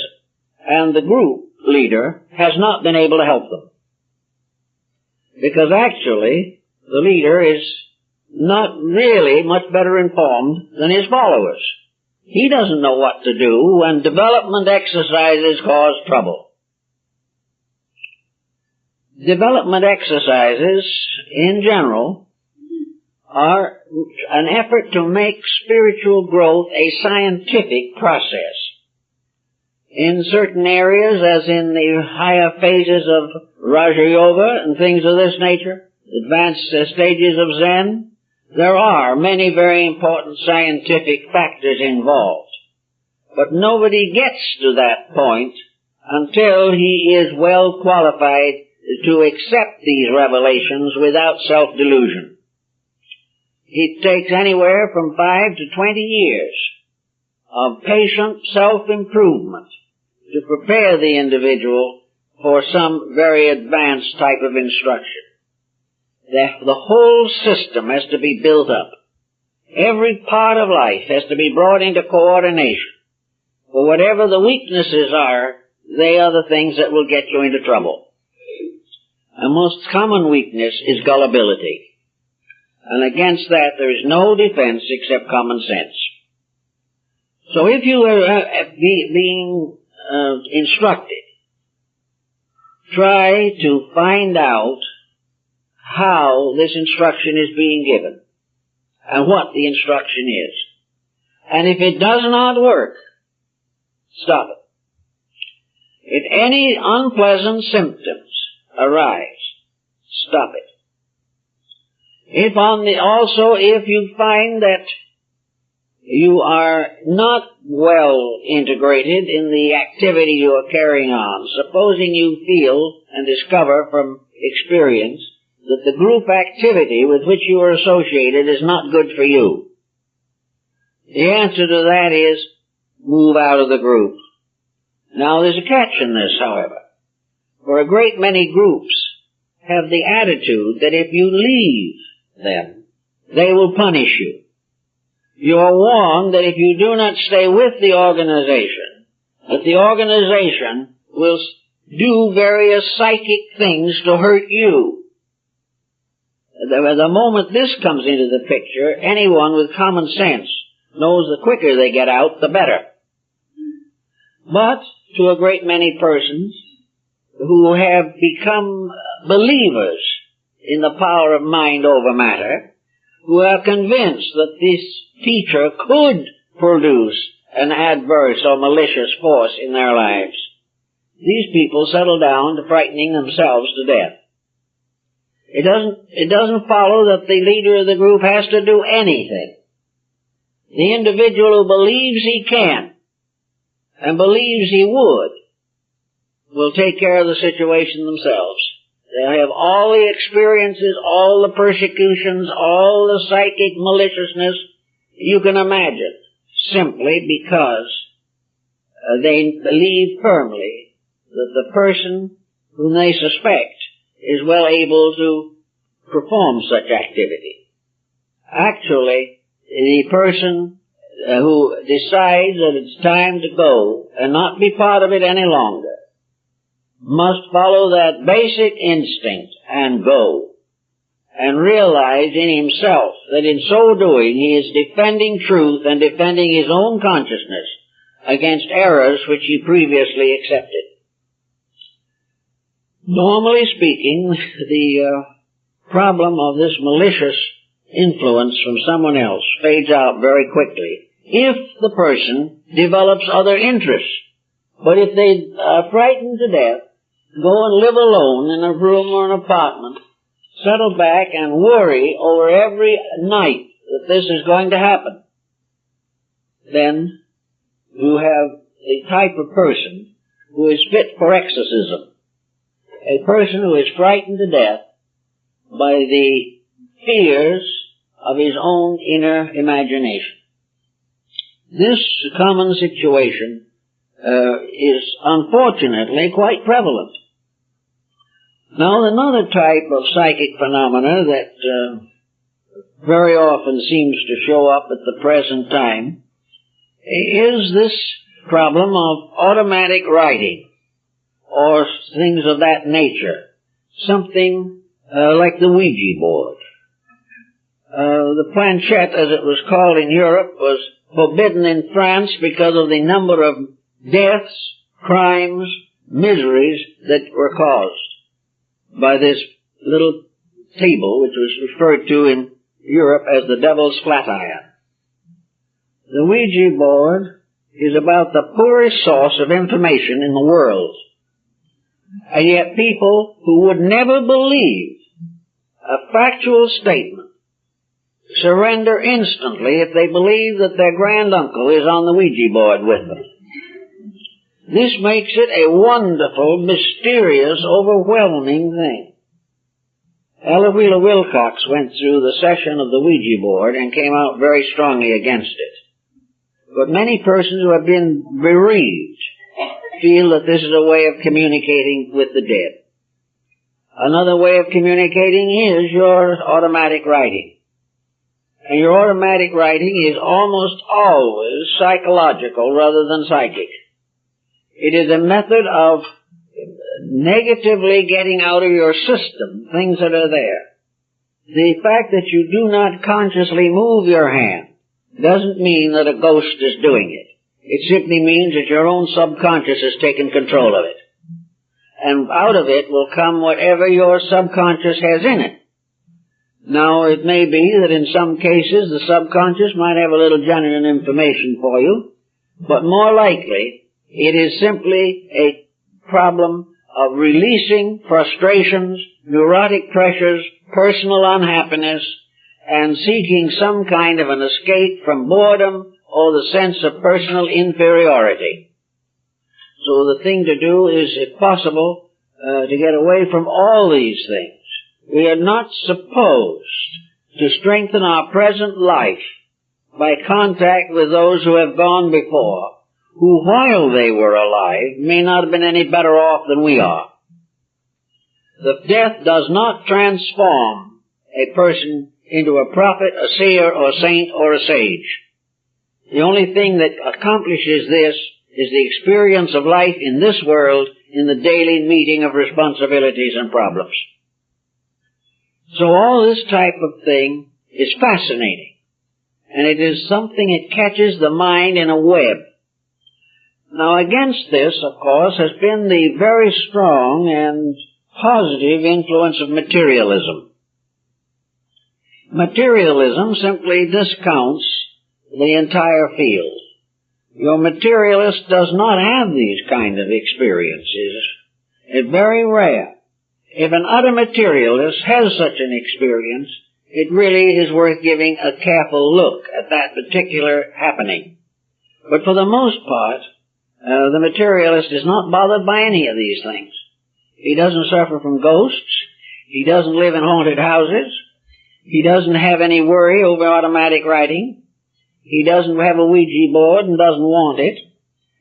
and the group leader has not been able to help them. Because actually, the leader is not really much better informed than his followers. He doesn't know what to do when development exercises cause trouble. Development exercises, in general, are an effort to make spiritual growth a scientific process. In certain areas, as in the higher phases of Raja Yoga and things of this nature, advanced stages of Zen, there are many very important scientific factors involved. But nobody gets to that point until he is well qualified to accept these revelations without self-delusion. It takes anywhere from 5 to 20 years of patient self-improvement to prepare the individual for some very advanced type of instruction. The whole system has to be built up. Every part of life has to be brought into coordination. For whatever the weaknesses are, they are the things that will get you into trouble. A most common weakness is gullibility. And against that there is no defense except common sense. So if you are being instructed, try to find out how this instruction is being given and what the instruction is. And if it does not work, stop it. If any unpleasant symptoms arise, stop it. If you find that you are not well integrated in the activity you are carrying on, supposing you feel and discover from experience that the group activity with which you are associated is not good for you, the answer to that is move out of the group. Now there's a catch in this, however, for a great many groups have the attitude that if you leave them, they will punish you. You are warned that if you do not stay with the organization, that the organization will do various psychic things to hurt you. The moment this comes into the picture, anyone with common sense knows the quicker they get out, the better. But to a great many persons who have become believers in the power of mind over matter, who are convinced that this teacher could produce an adverse or malicious force in their lives, these people settle down to frightening themselves to death. It doesn't follow that the leader of the group has to do anything. The individual who believes he can and believes he would will take care of the situation themselves. They'll have all the experiences, all the persecutions, all the psychic maliciousness you can imagine, simply because they believe firmly that the person whom they suspect is well able to perform such activity. Actually, the person who decides that it's time to go and not be part of it any longer must follow that basic instinct and go, and realize in himself that in so doing he is defending truth and defending his own consciousness against errors which he previously accepted. Normally speaking, the problem of this malicious influence from someone else fades out very quickly if the person develops other interests. But if they are frightened to death, go and live alone in a room or an apartment, settle back and worry over every night that this is going to happen, then you have the type of person who is fit for exorcism. A person who is frightened to death by the fears of his own inner imagination. This common situation is unfortunately quite prevalent. Now, another type of psychic phenomena that very often seems to show up at the present time is this problem of automatic writing, or things of that nature. Something like the Ouija board. The planchette, as it was called in Europe, was forbidden in France because of the number of deaths, crimes, miseries that were caused by this little table, which was referred to in Europe as the devil's flatiron. The Ouija board is about the poorest source of information in the world. And yet people who would never believe a factual statement surrender instantly if they believe that their granduncle is on the Ouija board with them. This makes it a wonderful, mysterious, overwhelming thing. Ella Wheeler Wilcox went through the session of the Ouija board and came out very strongly against it. But many persons who have been bereaved feel that this is a way of communicating with the dead. Another way of communicating is your automatic writing. And your automatic writing is almost always psychological rather than psychic. It is a method of negatively getting out of your system things that are there. The fact that you do not consciously move your hand doesn't mean that a ghost is doing it. It simply means that your own subconscious has taken control of it. And out of it will come whatever your subconscious has in it. Now, it may be that in some cases the subconscious might have a little genuine information for you, but more likely it is simply a problem of releasing frustrations, neurotic pressures, personal unhappiness, and seeking some kind of an escape from boredom or the sense of personal inferiority. So the thing to do is, if possible, to get away from all these things. We are not supposed to strengthen our present life by contact with those who have gone before, who while they were alive may not have been any better off than we are. The death does not transform a person into a prophet, a seer, or a saint, or a sage. The only thing that accomplishes this is the experience of life in this world in the daily meeting of responsibilities and problems. So all this type of thing is fascinating, and it is something that catches the mind in a web. Now against this, of course, has been the very strong and positive influence of materialism. Materialism simply discounts the entire field. Your materialist does not have these kind of experiences. It's very rare. If an utter materialist has such an experience, it really is worth giving a careful look at that particular happening. But for the most part, the materialist is not bothered by any of these things. He doesn't suffer from ghosts. He doesn't live in haunted houses. He doesn't have any worry over automatic writing. He doesn't have a Ouija board and doesn't want it.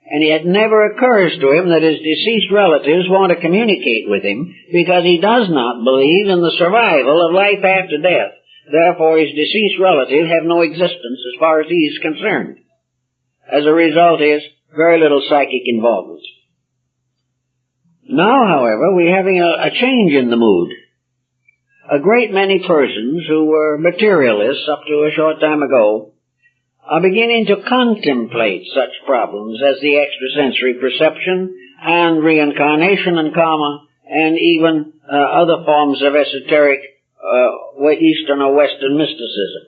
And it never occurs to him that his deceased relatives want to communicate with him because he does not believe in the survival of life after death. Therefore, his deceased relatives have no existence as far as he is concerned. As a result is very little psychic involvement. Now, however, we're having a change in the mood. A great many persons who were materialists up to a short time ago are beginning to contemplate such problems as the extrasensory perception and reincarnation and karma and even other forms of esoteric Eastern or Western mysticism.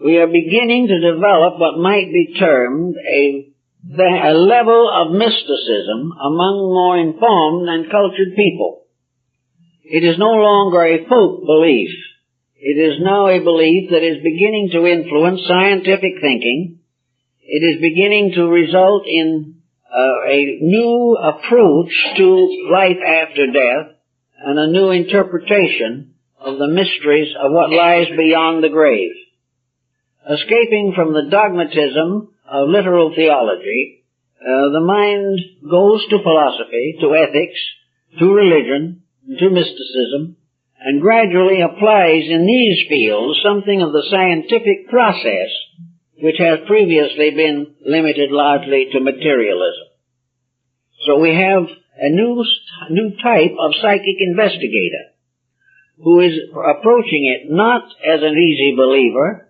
we are beginning to develop what might be termed a level of mysticism among more informed and cultured people. It is no longer a folk belief. It is now a belief that is beginning to influence scientific thinking. It is beginning to result in a new approach to life after death and a new interpretation of the mysteries of what lies beyond the grave. Escaping from the dogmatism of literal theology, the mind goes to philosophy, to ethics, to religion, to mysticism, and gradually applies in these fields something of the scientific process which has previously been limited largely to materialism. So we have a new type of psychic investigator who is approaching it not as an easy believer,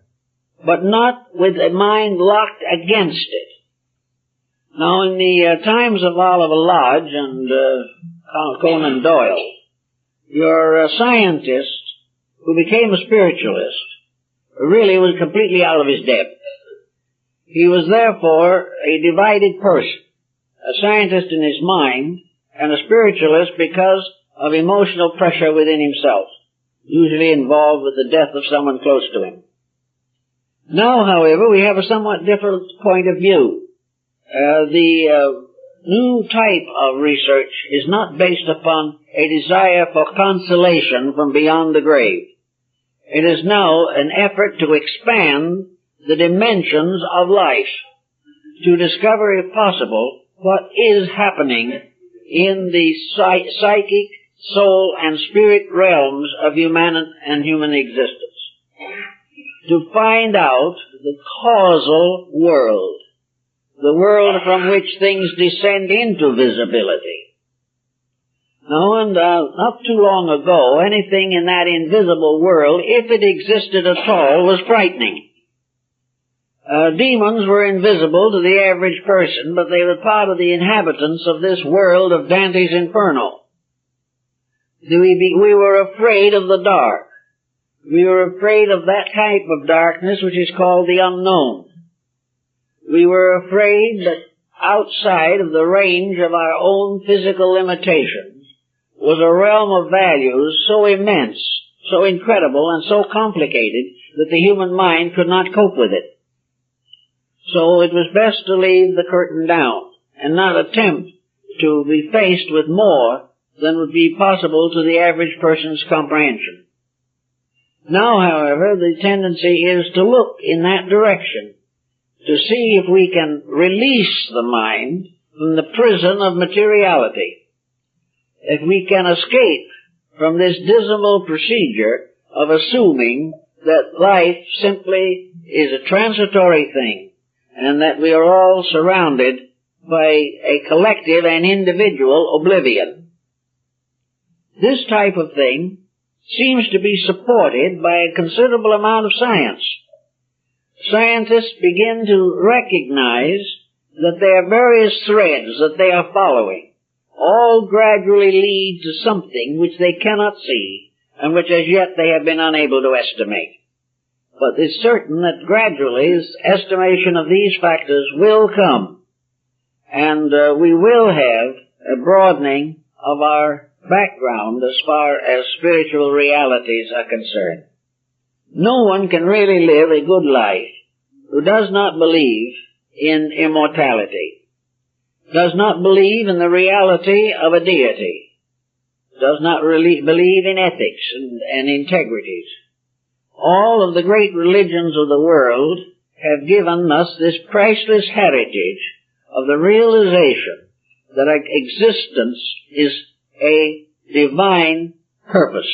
but not with a mind locked against it. Now, in the times of Oliver Lodge and Conan Doyle, your scientist who became a spiritualist really was completely out of his depth. He was therefore a divided person, a scientist in his mind and a spiritualist because of emotional pressure within himself, usually involved with the death of someone close to him. Now, however, we have a somewhat different point of view. The new type of research is not based upon a desire for consolation from beyond the grave. It is now an effort to expand the dimensions of life, to discover, if possible, what is happening in the psychic, soul, and spirit realms of human existence. To find out the causal world, the world from which things descend into visibility. Now, and not too long ago, anything in that invisible world, if it existed at all, was frightening. Demons were invisible to the average person, but they were part of the inhabitants of this world of Dante's Inferno. We were afraid of the dark. We were afraid of that type of darkness which is called the unknown. We were afraid that outside of the range of our own physical limitations was a realm of values so immense, so incredible, and so complicated that the human mind could not cope with it. So it was best to leave the curtain down and not attempt to be faced with more than would be possible to the average person's comprehension. Now, however, the tendency is to look in that direction, to see if we can release the mind from the prison of materiality, if we can escape from this dismal procedure of assuming that life simply is a transitory thing, and that we are all surrounded by a collective and individual oblivion. This type of thing seems to be supported by a considerable amount of science. Scientists begin to recognize that there are various threads that they are following. All gradually lead to something which they cannot see and which as yet they have been unable to estimate. But it's certain that gradually estimation of these factors will come, and we will have a broadening of our background as far as spiritual realities are concerned. No one can really live a good life who does not believe in immortality, does not believe in the reality of a deity, does not really believe in ethics and integrities. All of the great religions of the world have given us this priceless heritage of the realization that existence is a divine purpose,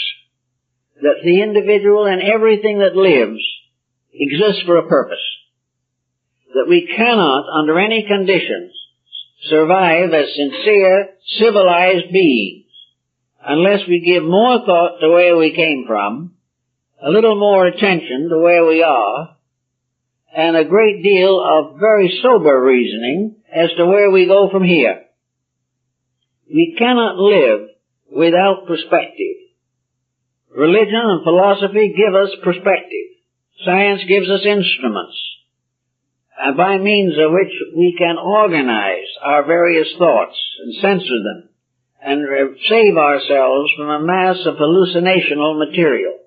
that the individual and everything that lives exists for a purpose, that we cannot, under any conditions, survive as sincere, civilized beings unless we give more thought to where we came from, a little more attention to where we are, and a great deal of very sober reasoning as to where we go from here. We cannot live without perspective. Religion and philosophy give us perspective, Science gives us instruments, by means of which we can organize our various thoughts and censor them and save ourselves from a mass of hallucinational material.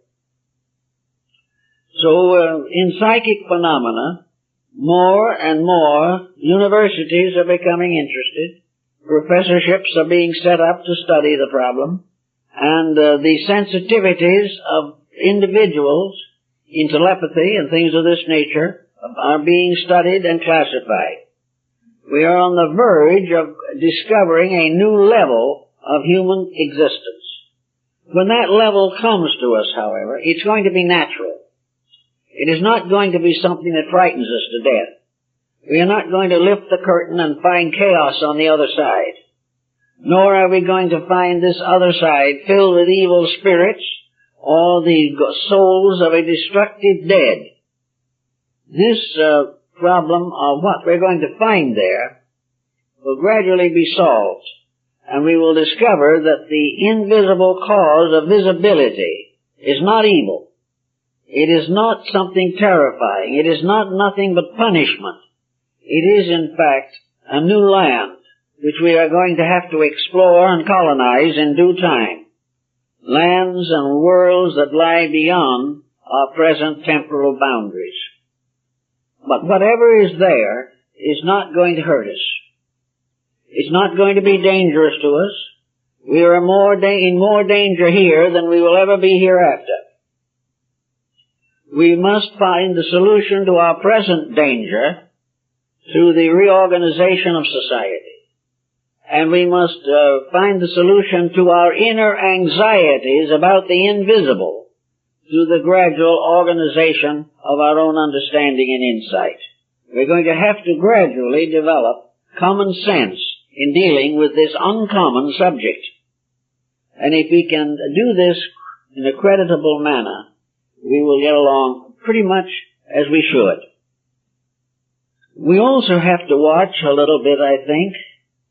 So in psychic phenomena, more and more universities are becoming interested. Professorships are being set up to study the problem, and the sensitivities of individuals in telepathy and things of this nature are being studied and classified. We are on the verge of discovering a new level of human existence. When that level comes to us, however, it's going to be natural. It is not going to be something that frightens us to death. We are not going to lift the curtain and find chaos on the other side. Nor are we going to find this other side filled with evil spirits or the souls of a destructive dead. This problem of what we're going to find there will gradually be solved, and we will discover that the invisible cause of visibility is not evil. It is not something terrifying. It is not nothing but punishment. It is, in fact, a new land which we are going to have to explore and colonize in due time. Lands and worlds that lie beyond our present temporal boundaries. But whatever is there is not going to hurt us. It's not going to be dangerous to us. We are in more danger here than we will ever be hereafter. We must find the solution to our present danger through the reorganization of society. And we must find the solution to our inner anxieties about the invisible through the gradual organization of our own understanding and insight. We're going to have to gradually develop common sense in dealing with this uncommon subject. And if we can do this in a creditable manner, we will get along pretty much as we should. We also have to watch a little bit, I think,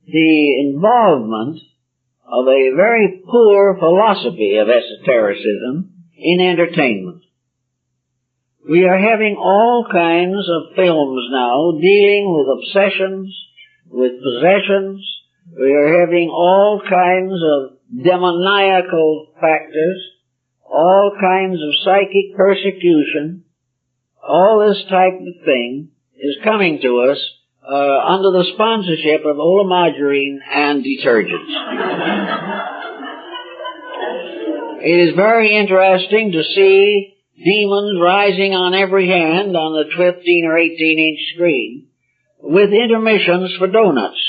the involvement of a very poor philosophy of esotericism in entertainment. We are having all kinds of films now dealing with obsessions, with possessions. We are having all kinds of demoniacal factors, all kinds of psychic persecution. All this type of thing is coming to us under the sponsorship of Olamargarine and detergents. It is very interesting to see demons rising on every hand on the 15 or 18-inch screen with intermissions for donuts.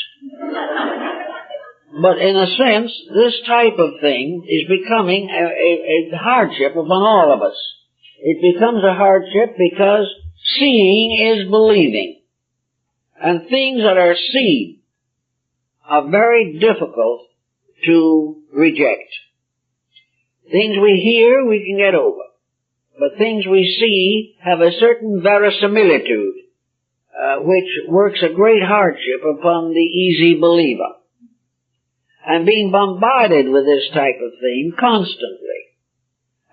But in a sense, this type of thing is becoming a hardship upon all of us. It becomes a hardship because seeing is believing. And things that are seen are very difficult to reject. Things we hear, we can get over. But things we see have a certain verisimilitude, which works a great hardship upon the easy believer. And being bombarded with this type of thing constantly,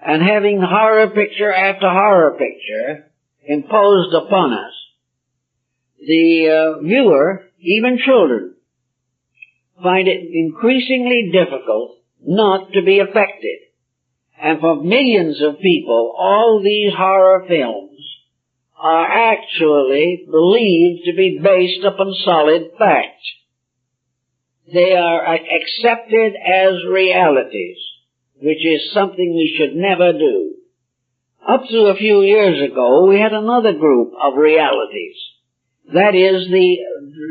and having horror picture after horror picture imposed upon us, the viewer, even children, find it increasingly difficult not to be affected. And for millions of people, all these horror films are actually believed to be based upon solid fact. They are accepted as realities, which is something we should never do. Up to a few years ago, we had another group of realities. That is the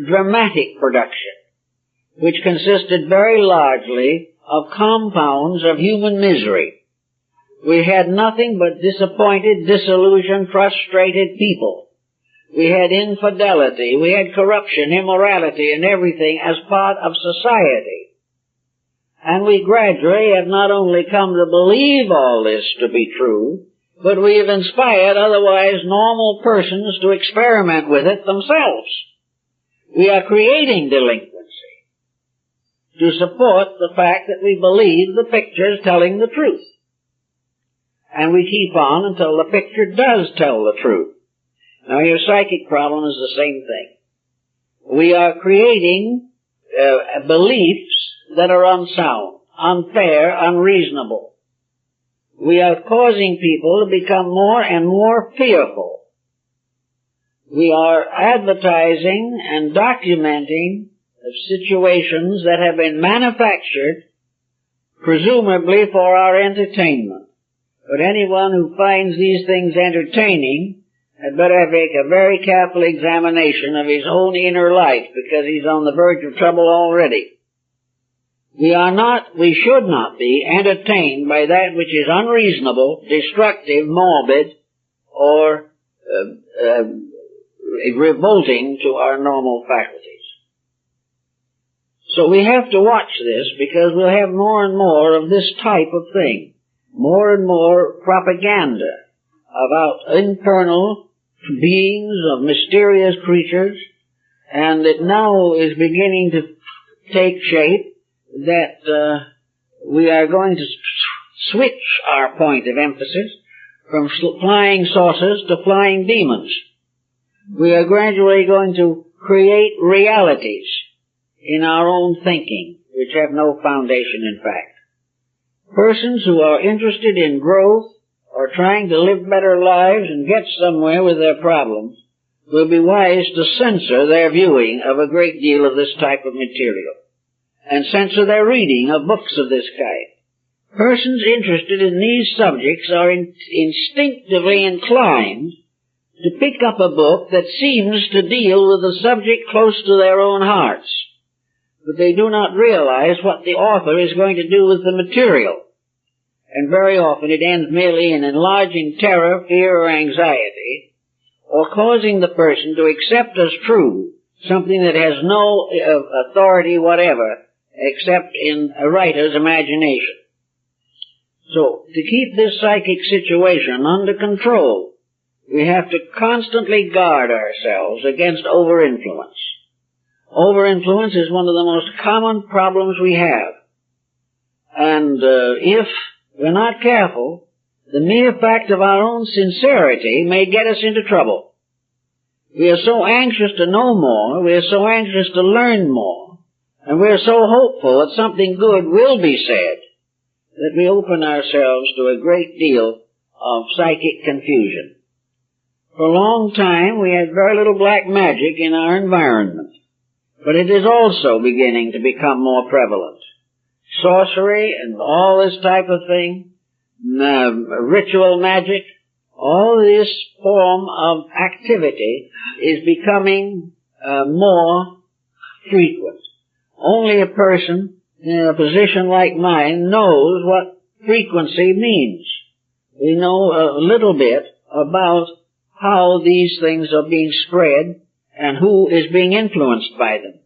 dramatic production, which consisted very largely of compounds of human misery. We had nothing but disappointed, disillusioned, frustrated people. We had infidelity, we had corruption, immorality, and everything as part of society. And we gradually have not only come to believe all this to be true, but we have inspired otherwise normal persons to experiment with it themselves. We are creating delinquency to support the fact that we believe the pictures telling the truth. and we keep on until the picture does tell the truth. Now, your psychic problem is the same thing. We are creating beliefs that are unsound, unfair, unreasonable. We are causing people to become more and more fearful. We are advertising and documenting situations that have been manufactured, presumably for our entertainment. But anyone who finds these things entertaining had better make a very careful examination of his own inner life, because he's on the verge of trouble already. We should not be entertained by that which is unreasonable, destructive, morbid, or revolting to our normal faculties. So we have to watch this, because we'll have more and more of this type of thing. More and more propaganda about internal beings of mysterious creatures, and it now is beginning to take shape that we are going to switch our point of emphasis from flying saucers to flying demons. We are gradually going to create realities in our own thinking, which have no foundation in fact. Persons who are interested in growth or trying to live better lives and get somewhere with their problems will be wise to censor their viewing of a great deal of this type of material, and censor their reading of books of this kind. Persons interested in these subjects are instinctively inclined to pick up a book that seems to deal with a subject close to their own hearts, but they do not realize what the author is going to do with the material. And very often it ends merely in enlarging terror, fear, or anxiety, or causing the person to accept as true something that has no authority whatever except in a writer's imagination. So, to keep this psychic situation under control, we have to constantly guard ourselves against over-influence. Over-influence is one of the most common problems we have. And if we're not careful, the mere fact of our own sincerity may get us into trouble. We are so anxious to know more, we are so anxious to learn more, and we are so hopeful that something good will be said, that we open ourselves to a great deal of psychic confusion. For a long time we had very little black magic in our environment, but it is also beginning to become more prevalent. Sorcery and all this type of thing, ritual magic, all this form of activity is becoming more frequent. Only a person in a position like mine knows what frequency means. We know a little bit about how these things are being spread and who is being influenced by them.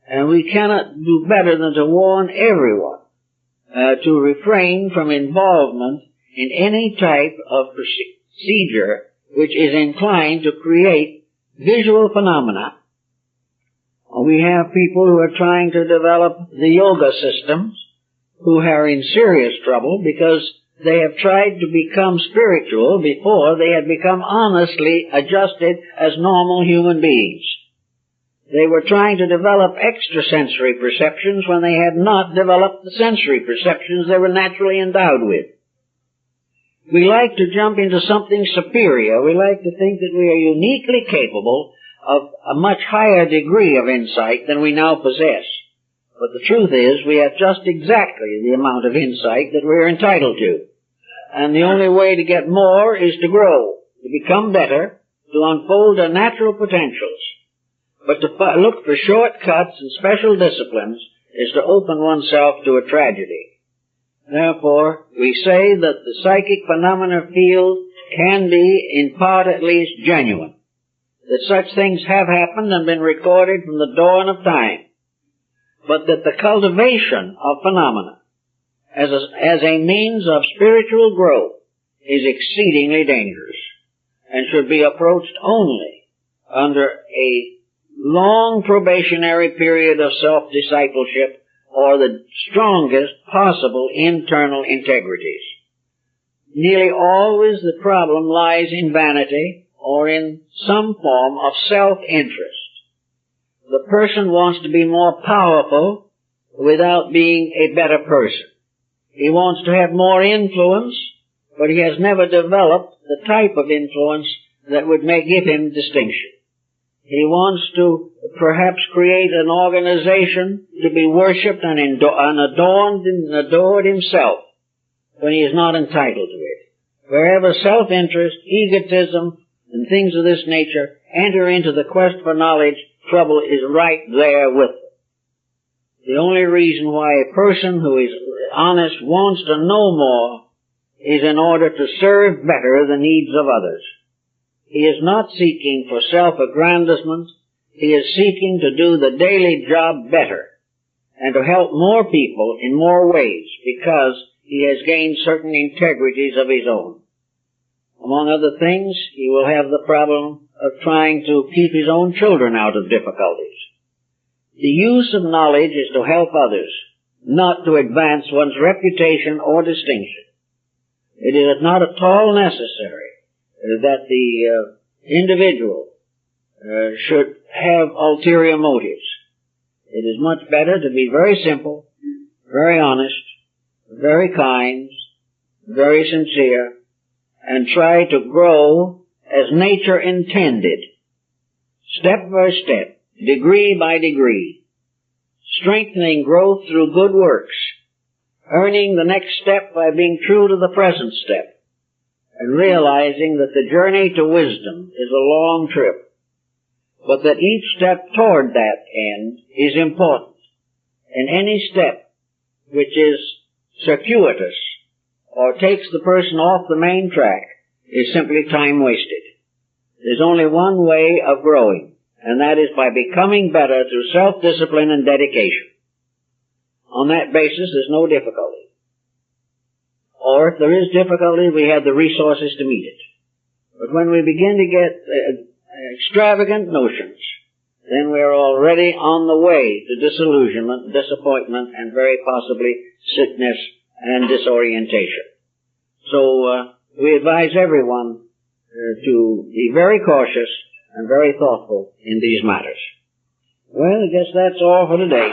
And we cannot do better than to warn everyone to refrain from involvement in any type of procedure which is inclined to create visual phenomena. We have people who are trying to develop the yoga systems who are in serious trouble because they have tried to become spiritual before they had become honestly adjusted as normal human beings. They were trying to develop extrasensory perceptions when they had not developed the sensory perceptions they were naturally endowed with. We like to jump into something superior. We like to think that we are uniquely capable of a much higher degree of insight than we now possess. But the truth is, we have just exactly the amount of insight that we're entitled to. And the only way to get more is to grow, to become better, to unfold our natural potentials. But to look for shortcuts and special disciplines is to open oneself to a tragedy. Therefore, we say that the psychic phenomena field can be, in part at least, genuine. That such things have happened and been recorded from the dawn of time. But that the cultivation of phenomena as a means of spiritual growth is exceedingly dangerous and should be approached only under a long probationary period of self-discipleship or the strongest possible internal integrities. nearly always the problem lies in vanity or in some form of self-interest. The person wants to be more powerful without being a better person. He wants to have more influence, but he has never developed the type of influence that would give him distinction. He wants to perhaps create an organization to be worshipped and adorned and adored himself when he is not entitled to it. Wherever self-interest, egotism, and things of this nature enter into the quest for knowledge, trouble is right there with them. The only reason why a person who is honest wants to know more is in order to serve better the needs of others. He is not seeking for self-aggrandizement. He is seeking to do the daily job better and to help more people in more ways because he has gained certain integrities of his own. Among other things, he will have the problem of trying to keep his own children out of difficulties. The use of knowledge is to help others, not to advance one's reputation or distinction. It is not at all necessary that the individual should have ulterior motives. It is much better to be very simple, very honest, very kind, very sincere, and try to grow as nature intended, step by step, degree by degree, strengthening growth through good works, earning the next step by being true to the present step, and realizing that the journey to wisdom is a long trip, but that each step toward that end is important, and any step which is circuitous or takes the person off the main track is simply time wasted. There's only one way of growing, and that is by becoming better through self-discipline and dedication. On that basis, there's no difficulty. Or if there is difficulty, we have the resources to meet it. But when we begin to get extravagant notions, then we're already on the way to disillusionment, disappointment, and very possibly sickness and disorientation. So we advise everyone to be very cautious and very thoughtful in these matters. Well, I guess that's all for today.